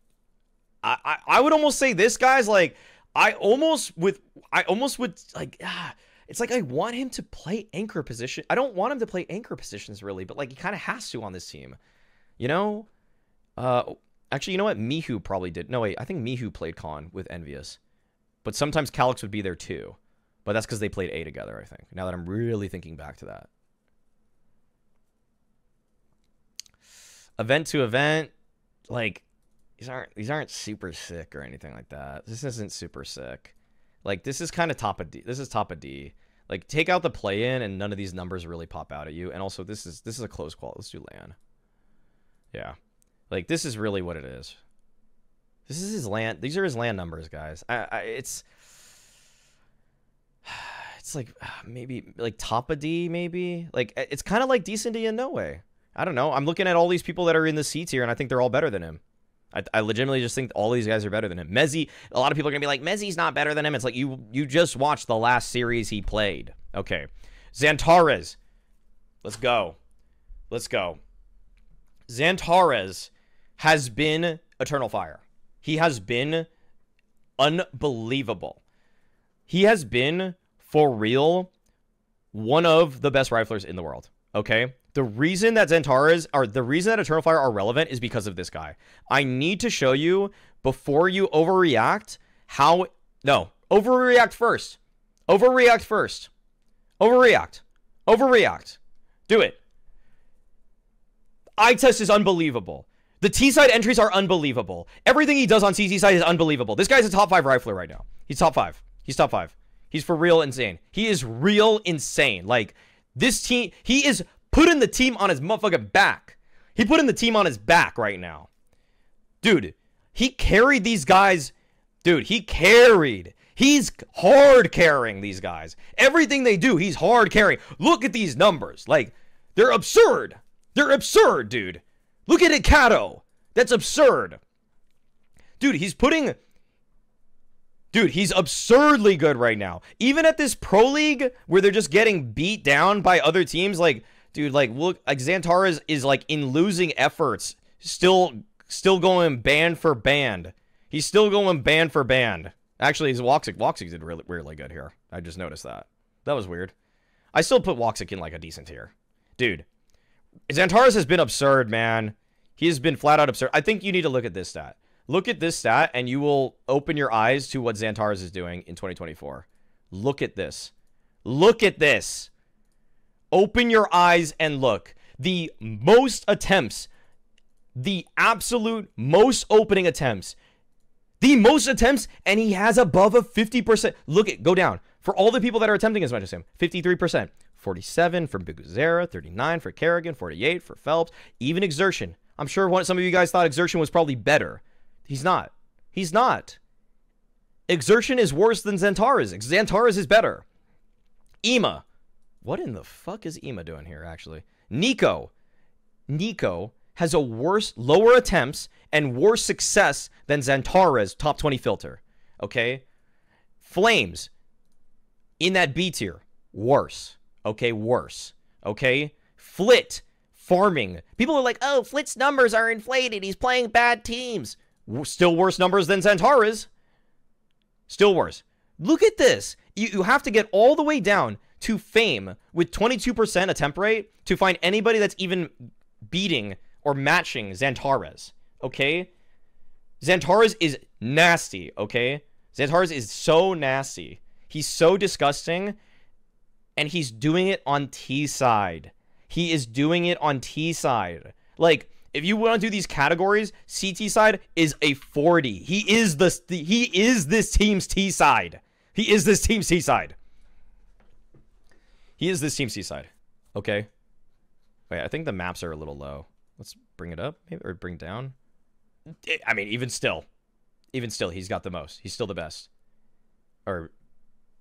I would almost say this, guys, like, I almost would, like, it's like I want him to play anchor position. I don't want him to play anchor positions, really, but, like, he kind of has to on this team. You know? Actually, you know what? Mihu probably did. No, wait. I think Mihu played Con with Envious. But sometimes Calyx would be there, too. But that's because they played A together, I think. Now that I'm really thinking back to that. Event to event, like, these aren't super sick or anything like that. This isn't super sick. Like, this is kind of top of D. This is top of D. Like, take out the play-in, and none of these numbers really pop out at you. And also, this is a close call. Let's do LAN. Yeah. Like, this is really what it is. This is his LAN. These are his LAN numbers, guys. It's like, maybe, like, top of D, maybe? Like, it's kind of like decent D in No Way. I don't know. I'm looking at all these people that are in the C tier, and I think they're all better than him. I legitimately just think all these guys are better than him. Mezzi, a lot of people are going to be like, Mezzi's not better than him. It's like, you just watched the last series he played. Okay. Xantares. Let's go. Let's go. Xantares has been Eternal Fire. He has been unbelievable. He has been, for real, one of the best riflers in the world. Okay? The reason that Xantares, or the reason that Eternal Fire are relevant is because of this guy. I need to show you, before you overreact, how... No. Overreact first. Overreact first. Overreact. Overreact. Do it. Eye test is unbelievable. The T-side entries are unbelievable. Everything he does on CT side is unbelievable. This guy's a top 5 rifler right now. He's top 5. He's top 5. He's for real insane. He is real insane. Like, this team, he is putting the team on his motherfucking back. He putting the team on his back right now. Dude, he carried these guys. Dude, he carried. He's hard carrying these guys. Everything they do, he's hard carrying. Look at these numbers. Like, they're absurd. They're absurd, dude. Look at it, Kato. That's absurd. Dude, he's putting... Dude, he's absurdly good right now. Even at this pro league where they're just getting beat down by other teams, like, dude, like, look, like, Xantares is, like, in losing efforts, still going band for band. He's still going band for band. Actually, his Woxic did really good here. I just noticed that. That was weird. I still put Woxic in, like, a decent tier. Dude, Xantares has been absurd, man. He has been flat out absurd. I think you need to look at this stat. Look at this stat, and you will open your eyes to what Xantares is doing in 2024. Look at this. Look at this. Open your eyes and look. The most attempts, the absolute most opening attempts, the most attempts, and he has above a 50%. Look at, go down. For all the people that are attempting as much as him, 53%. 47 for Bugazera, 39 for Kerrigan, 48 for Phelps, even Exertion. I'm sure some of you guys thought Exertion was probably better. He's not. He's not. Exertion is worse than Xantares. Xantares is better. Ema. What in the fuck is Ema doing here, actually? Nico. Nico has a worse, lower attempts and worse success than Xantares' top 20 filter. Okay? Flames. In that B tier. Worse. Okay? Worse. Okay? Flit. Farming. People are like, oh, Flit's numbers are inflated. He's playing bad teams. Still worse numbers than Xantares. Still worse. Look at this. You have to get all the way down to Fame with 22% attempt rate to find anybody that's even beating or matching Xantares. Okay? Xantares is nasty, okay? Xantares is so nasty. He's so disgusting, and he's doing it on T side. He is doing it on T side. Like, if you want to do these categories, CT side is a 40. He is this team's T side. He is this team's T side. He is this team's T side. Okay. Wait, I think the maps are a little low. Let's bring it up, maybe, or bring it down. I mean, even still, he's got the most. He's still the best. Or,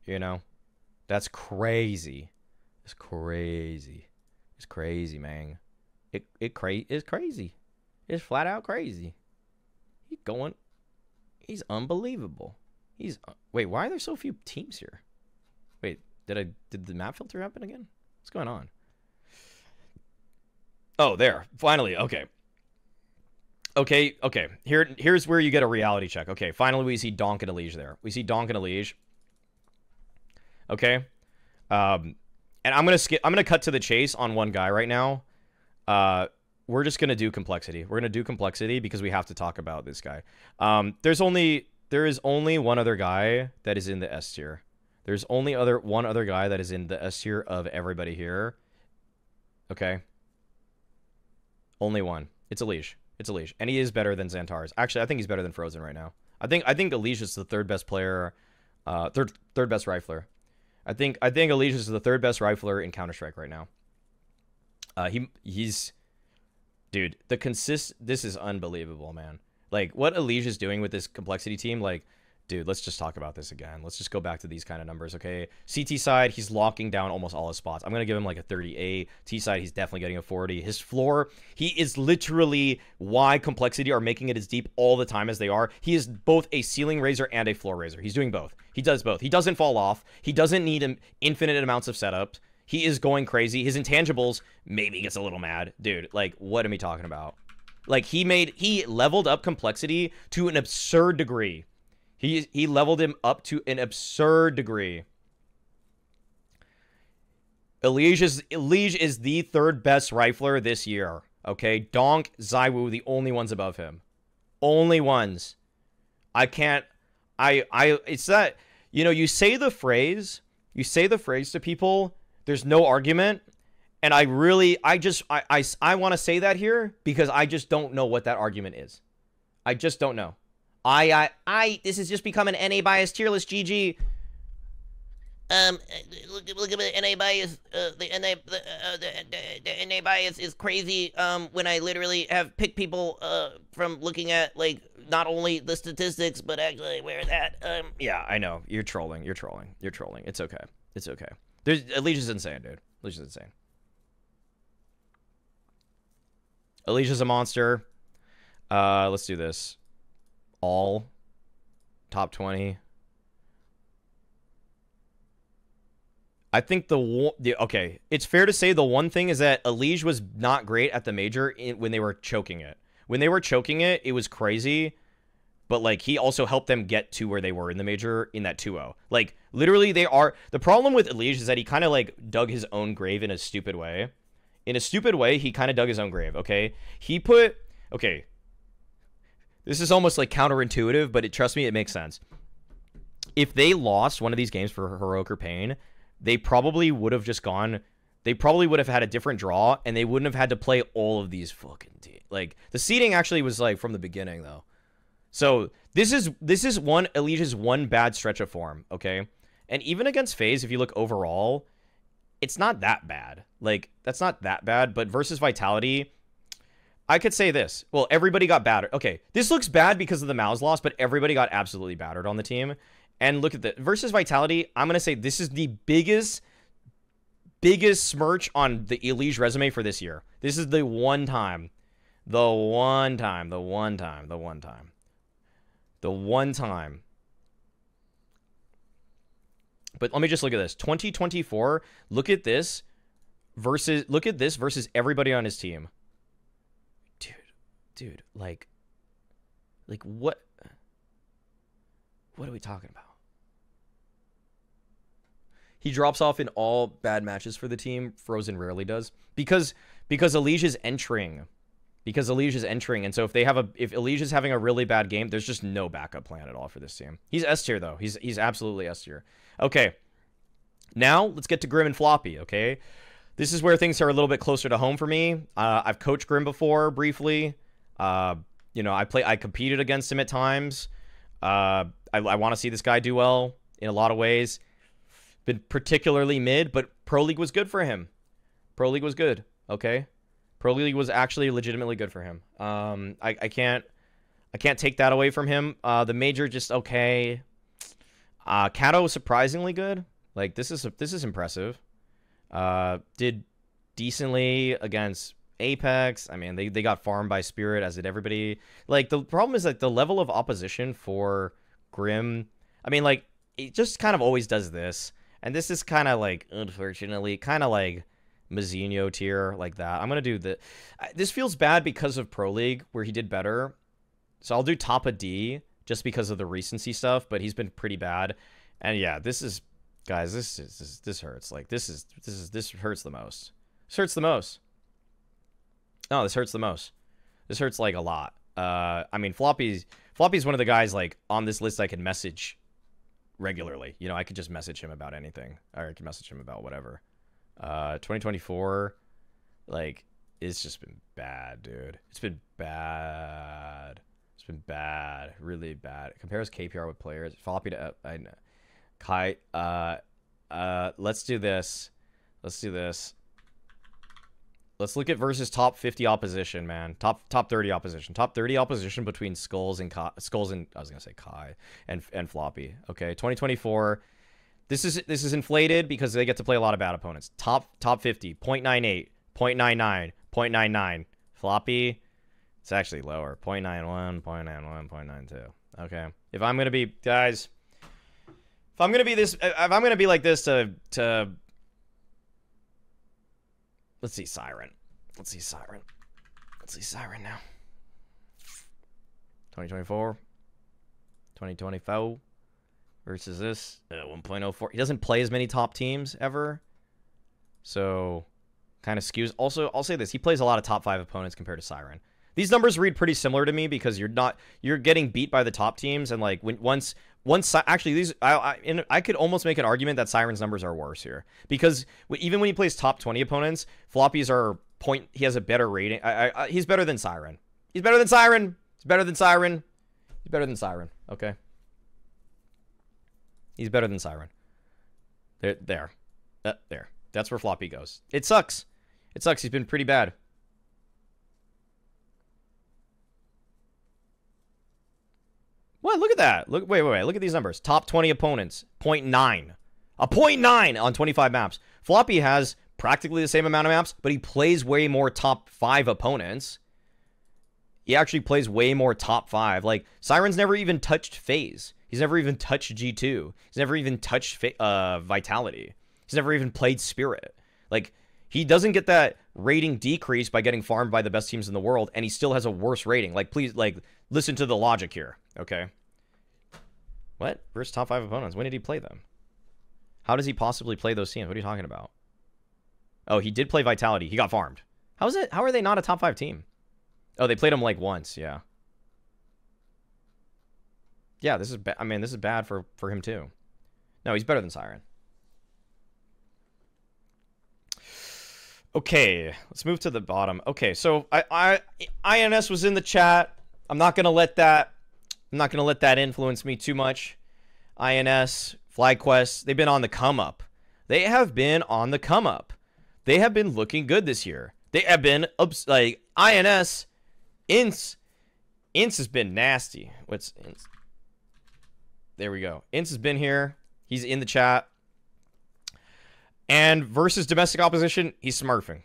you know, that's crazy. It's crazy. It's crazy, man. It's crazy. It's flat out crazy. He's unbelievable. Wait, why are there so few teams here? Wait, did the map filter happen again? What's going on? Oh, there. Finally, okay. Okay. Here's where you get a reality check. Okay, finally we see Donk and Elige there. We see Donk and Elige. Okay. And I'm gonna cut to the chase on one guy right now. We're just gonna do complexity. We're gonna do complexity because we have to talk about this guy. There is only one other guy that is in the S tier. There's only one other guy that is in the S tier of everybody here. Okay. Only one. It's Elige. It's Elige. And he is better than Xantares. Actually, I think he's better than Frozen right now. I think Elige is the third best player, third best rifler. I think Elige is the third best rifler in Counter-Strike right now. He's dude, this is unbelievable, man. Like what Elige is doing with this complexity team, like, dude, let's just talk about this again. Let's just go back to these kind of numbers, okay? CT side, he's locking down almost all his spots. I'm going to give him like a 38. T side, he's definitely getting a 40. His floor, he is literally why complexity are making it as deep all the time as they are. He is both a ceiling raiser and a floor raiser. He's doing both. He does both. He doesn't fall off. He doesn't need infinite amounts of setups. He is going crazy. His intangibles, maybe he gets a little mad. Dude, like, what am I talking about? Like, he leveled up complexity to an absurd degree. He leveled him up to an absurd degree. Elige is the third best rifler this year. Okay, Donk, ZywOo, the only ones above him. Only ones. It's that, you know, you say the phrase to people, there's no argument, and I want to say that here because I just don't know what that argument is. I just don't know. This has just become an NA bias tier list, GG. Look at the NA bias. The NA bias is crazy. When I literally have picked people from looking at like not only the statistics but actually where that. Yeah, I know you're trolling. You're trolling. It's okay. It's okay. Elige is insane, dude. Elige is insane. Elige is a monster. Let's do this. All top 20. I think okay, it's fair to say the one thing is that Elige was not great at the major when they were choking it. When they were choking it, it was crazy, but like he also helped them get to where they were in the major in that 2-0. Like literally the problem with Elige is that he kind of like dug his own grave in a stupid way. In a stupid way, he kind of dug his own grave, okay? Okay. This is almost like counterintuitive, but trust me, it makes sense. If they lost one of these games for Heroic or Pain, they probably would have just gone. They probably would have had a different draw, and they wouldn't have had to play all of these fucking teams. Like the seeding actually was like from the beginning though. So this is Elige's one bad stretch of form, okay? And even against FaZe, if you look overall, it's not that bad. Like that's not that bad. But versus Vitality, I could say this. Well, everybody got battered. Okay, this looks bad because of the Mouse loss, but everybody got absolutely battered on the team. And look at the versus Vitality. I'm going to say this is the biggest smirch on the Elige resume for this year. This is the one time. But let me just look at this. 2024, look at this versus everybody on his team. Dude, like what are we talking about? He drops off in all bad matches for the team. Frozen rarely does because Elige is entering. And so if Elige is having a really bad game, there's just no backup plan at all for this team. He's S tier though. He's absolutely S tier. Okay. Now let's get to Grim and Floppy, okay? This is where things are a little bit closer to home for me. I've coached Grim before briefly. You know, I competed against him at times. I want to see this guy do well in a lot of ways. Been particularly mid, but Pro League was good for him. Pro League was good, okay? Pro League was actually legitimately good for him. I can't take that away from him. The major just okay. Kato surprisingly good. Like this is impressive. Did decently against Apex. I mean, they got farmed by Spirit, as did everybody. Like the problem is like the level of opposition for Grim. I mean, like it just kind of always does this. And this is kind of like, unfortunately, kind of like Mazinho tier, like that. I'm going to do this feels bad because of Pro League, where he did better. So I'll do Tapa D, just because of the recency stuff, but he's been pretty bad. And yeah, this is, guys, this hurts. Like, this hurts the most. This hurts the most. No, this hurts the most. This hurts, like, a lot. I mean, Floppy's one of the guys, like, on this list I can message regularly. You know, I could just message him about anything, or I can message him about whatever. 2024, like, it's just been bad, dude. It's been bad. It's been bad, really bad. It compares KPR with players. Floppy to Kai. Let's do this. Let's look at versus top 50 opposition, man. Top 30 opposition. Top 30 opposition between Skulls and I was gonna say Kai and Floppy. Okay, 2024. This is inflated because they get to play a lot of bad opponents. Top 50. 0.98, 0.99, 0.99. Floppy, it's actually lower. 0.91, 0.91, 0.92. Okay. If I'm gonna be, guys, if I'm gonna be like this to Let's see Siren. Let's see Siren. Let's see Siren now. 2024. 2024 versus this 1.04. He doesn't play as many top teams ever, so kind of skews. Also, I'll say this: he plays a lot of top 5 opponents compared to Siren. These numbers read pretty similar to me because you're getting beat by the top teams, and like once actually these I could almost make an argument that Siren's numbers are worse here because even when he plays top 20 opponents, Floppy's are he has a better rating. He's better than Siren. He's better than Siren. He's better than Siren. He's better than Siren. Okay. He's better than Siren. There. That's where Floppy goes. It sucks. It sucks. He's been pretty bad. What? Look at that. Wait. Look at these numbers. Top 20 opponents. 0.9. A 0.9 on 25 maps. Floppy has practically the same amount of maps, but he plays way more top 5 opponents. He actually plays way more top 5. Like, Siren's never even touched FaZe. He's never even touched G2. He's never even touched Vitality. He's never even played Spirit. Like, he doesn't get that rating decrease by getting farmed by the best teams in the world, and he still has a worse rating. Like, please, like, listen to the logic here, okay? What? Versus top 5 opponents. When did he play them? How does he possibly play those teams? What are you talking about? Oh, he did play Vitality. He got farmed. How are they not a top 5 team? Oh, they played him like once, yeah. Yeah, this is this is bad for him too. No, he's better than Siren. Okay, let's move to the bottom. Okay, so INS was in the chat. I'm not gonna let that influence me too much. INS, FlyQuest, they've been on the come up. They have been on the come up. They have been looking good this year. They have been like INS, Ince has been nasty. What's Ince? There we go. Ince has been here. He's in the chat. And versus domestic opposition, he's smurfing.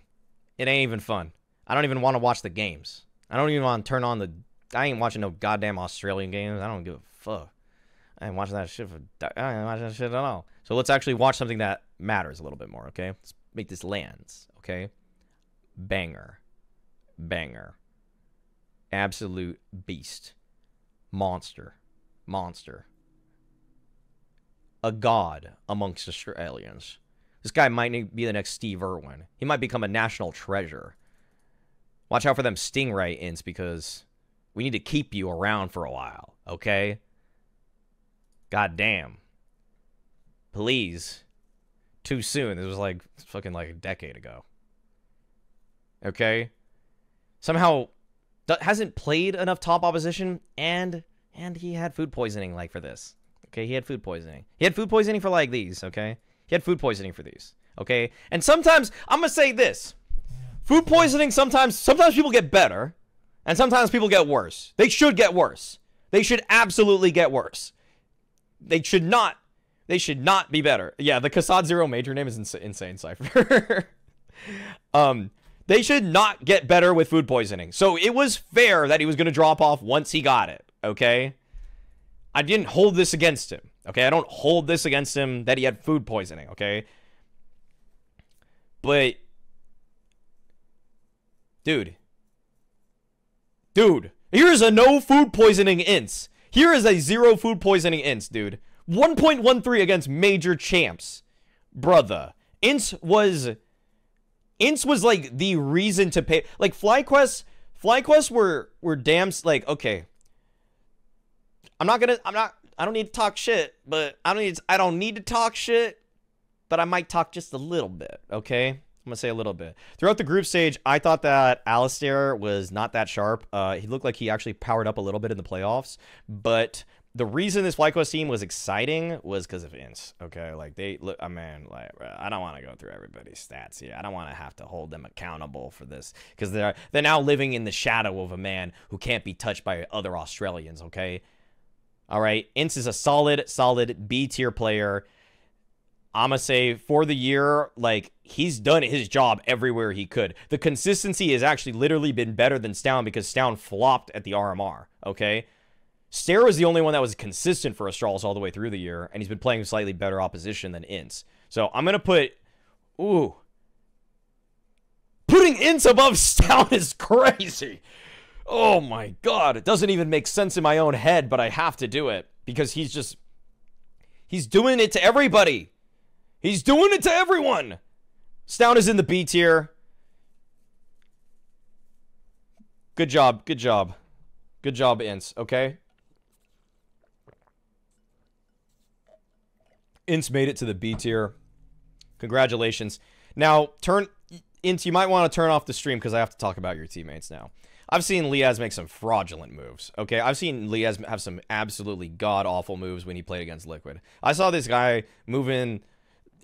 It ain't even fun. I don't even want to watch the games. I don't even want to turn on the... I ain't watching no goddamn Australian games. I don't give a fuck. I ain't watching that shit at all. So let's actually watch something that matters a little bit more, okay? Let's make this lands, okay? Banger. Absolute beast. Monster. A god amongst Australians. This guy might be the next Steve Irwin. He might become a national treasure. Watch out for them Stingray Ints because we need to keep you around for a while, okay? God damn. Please. Too soon. This was like fucking like a decade ago. Okay? Somehow hasn't played enough top opposition and he had food poisoning like for this. Okay, he had food poisoning. He had food poisoning for like these, okay? He had food poisoning for these, okay? And sometimes, I'm going to say this. Food poisoning, sometimes people get better, and sometimes people get worse. They should get worse. They should absolutely get worse. They should not be better. Yeah, the Kassad Zero major name is insane, Cypher. They should not get better with food poisoning. So it was fair that he was going to drop off once he got it, okay? I didn't hold this against him, okay? I don't hold this against him that he had food poisoning, okay? But, dude, here is a no food poisoning Ince. Here is a 0 food poisoning Ince, dude. 1.13 against major champs. Brother. Ince was like the reason to pay. Like, FlyQuest were damn, like, okay. I don't need to talk shit, but I don't need to talk shit, but I might talk just a little bit, okay? I'm gonna say a little bit. Throughout the group stage, I thought that Alistair was not that sharp. He looked like he actually powered up a little bit in the playoffs, but the reason this FlyQuest team was exciting was because of Ince, okay? Like, they look, like, I don't want to go through everybody's stats here. I don't want to have to hold them accountable for this because they're now living in the shadow of a man who can't be touched by other Australians, okay? All right, Ince is a solid B-tier player. I'm going to say for the year, like, he's done his job everywhere he could. The consistency has actually literally been better than Stown because Stown flopped at the RMR, okay? Stair was the only one that was consistent for Astralis all the way through the year, and he's been playing slightly better opposition than Ince. So I'm going to put, putting Ints above Stout is crazy. Oh my god. It doesn't even make sense in my own head, but I have to do it. Because he's doing it to everybody. He's doing it to everyone. Stout is in the B tier. Good job. Good job. Good job, Ints. Okay? Ints made it to the B tier. Congratulations. Now, Ints, you might want to turn off the stream because I have to talk about your teammates now. I've seen Liaz make some fraudulent moves, okay? I've seen Liaz have some absolutely god-awful moves when he played against Liquid. I saw this guy moving,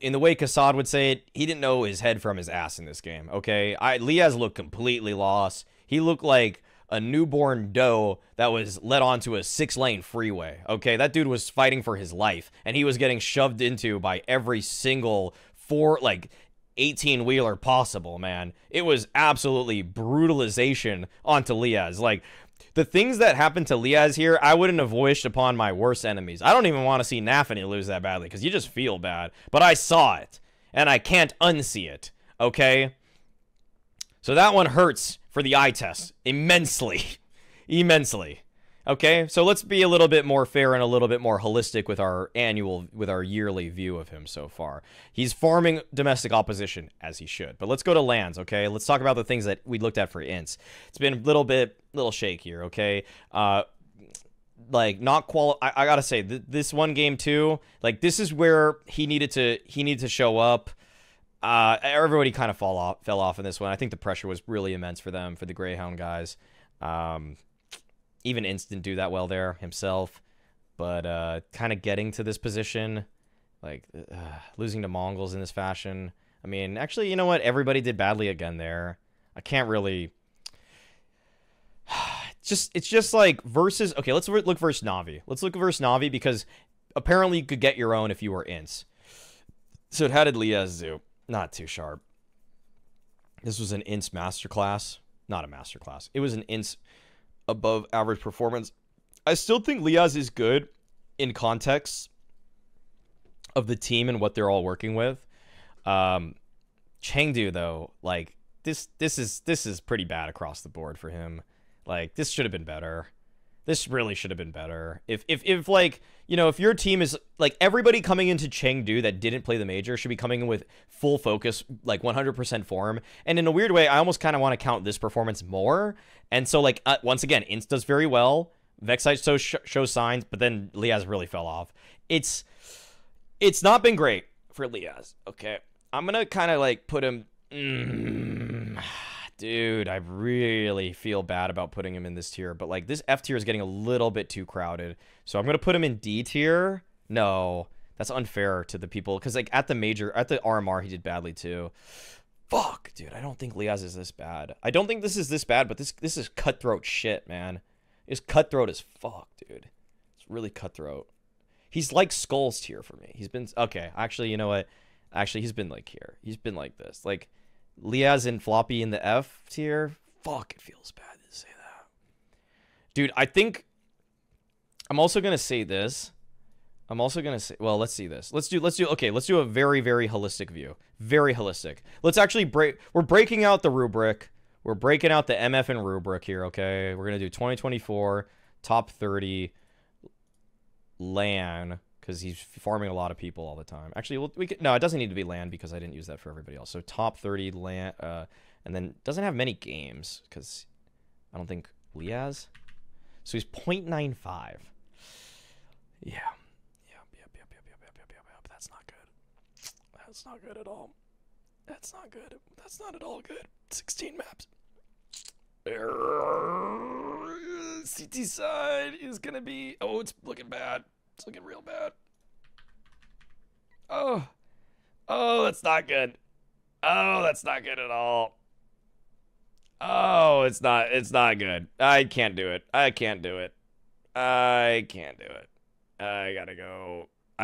in the way Kassad would say it, he didn't know his head from his ass in this game, okay? Liaz looked completely lost. He looked like a newborn doe that was led onto a 6-lane freeway, okay? That dude was fighting for his life, and he was getting shoved into by every single 18-wheeler possible, man. It was absolutely brutalization onto Liaz. Like, the things that happened to Liaz here, I wouldn't have wished upon my worst enemies. I don't even want to see Nafany lose that badly, because you just feel bad. But I saw it, and I can't unsee it, okay? So that one hurts for the eye test immensely. Immensely. Okay, so let's be a little bit more fair and a little bit more holistic with our yearly view of him so far. He's farming domestic opposition, as he should. But let's go to lands, okay? Let's talk about the things that we looked at for Ints. It's been a little shakier, okay? Like, not I gotta say, this one game too, like, this is where he needed to show up. Everybody kind of fell off in this one. I think the pressure was really immense for them, for the Greyhound guys. Even Ints didn't do that well there himself, but kind of getting to this position, like losing to Mongols in this fashion. I mean, actually, you know what? Everybody did badly again there. I can't really. It's just like versus. Okay, let's look versus Na'Vi. Let's look versus Na'Vi because apparently you could get your own if you were Ints. So how did Liaz do? Not too sharp. This was an Ints masterclass. Not a masterclass. It was an Ints above average performance. I still think Liaz is good in context of the team and what they're all working with. Chengdu though, like this is pretty bad across the board for him. Like, this should have been better. This really should have been better. If like, you know, if your team is like everybody coming into Chengdu that didn't play the major should be coming in with full focus, like 100% form. And in a weird way, I almost kind of want to count this performance more. And so, like, once again, Ints does very well. Vexite shows signs, but then Liaz really fell off. It's not been great for Liaz. Okay, I'm gonna kind of like put him. Dude, I really feel bad about putting him in this tier, but like this F tier is getting a little bit too crowded. So I'm going to put him in D tier. No, that's unfair to the people because like at the RMR, he did badly too. Fuck, dude, I don't think Liaz is this bad. I don't think this is this bad, but this is cutthroat shit, man. It's cutthroat as fuck, dude. It's really cutthroat. He's like Skulls tier for me. He's been, okay, actually, you know what? Actually, he's been like here. He's been like this. Like, Liaz and Floppy in the F tier. Fuck, it feels bad to say that. Dude, I think I'm also going to say this. I'm also going to say, well, let's see this. Let's do a very, very holistic view. Very holistic. Let's actually we're breaking out the rubric. We're breaking out the MF and rubric here, okay? We're going to do 2024 top 30 LAN because he's farming a lot of people all the time. Actually, no, it doesn't need to be LAN because I didn't use that for everybody else. So top 30 LAN, and then doesn't have many games because I don't think Liaz. So he's 0.95. Yeah. Yep. That's not good. That's not good at all. That's not good. That's not at all good. 16 maps. CT side is gonna be. Oh, it's looking bad. It's looking real bad. Oh, that's not good. Oh, that's not good at all. Oh, it's not good. I can't do it. I can't do it. I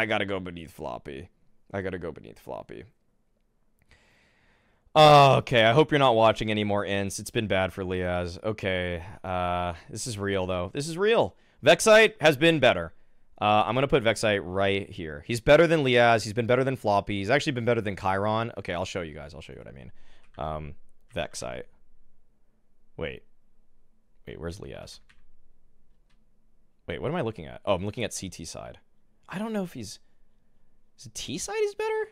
gotta go beneath Floppy. Oh, okay, I hope you're not watching any more Ints. It's been bad for Liaz. Okay, this is real, though. This is real. Vexite has been better. I'm going to put Vexite right here. He's better than Liaz. He's been better than Floppy. He's actually been better than Chiron. Okay, I'll show you guys. I'll show you what I mean. Vexite. Wait. Wait, where's Liaz? Wait, what am I looking at? Oh, I'm looking at CT side. I don't know if he's... Is it T side he's better?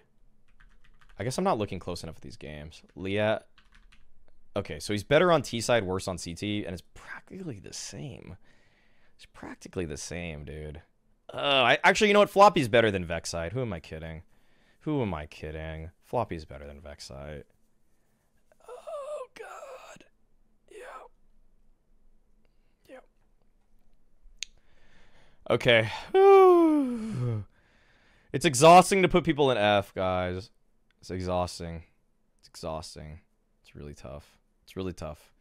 I guess I'm not looking close enough at these games. Leah... Okay, so he's better on T side, worse on CT, and it's practically the same. It's practically the same, dude. Actually, you know what? Floppy's better than Vexite. Who am I kidding? Who am I kidding? Floppy's better than Vexite. Oh, God. Yeah. Yeah. Okay. It's exhausting to put people in F, guys. It's exhausting. It's exhausting. It's really tough. It's really tough.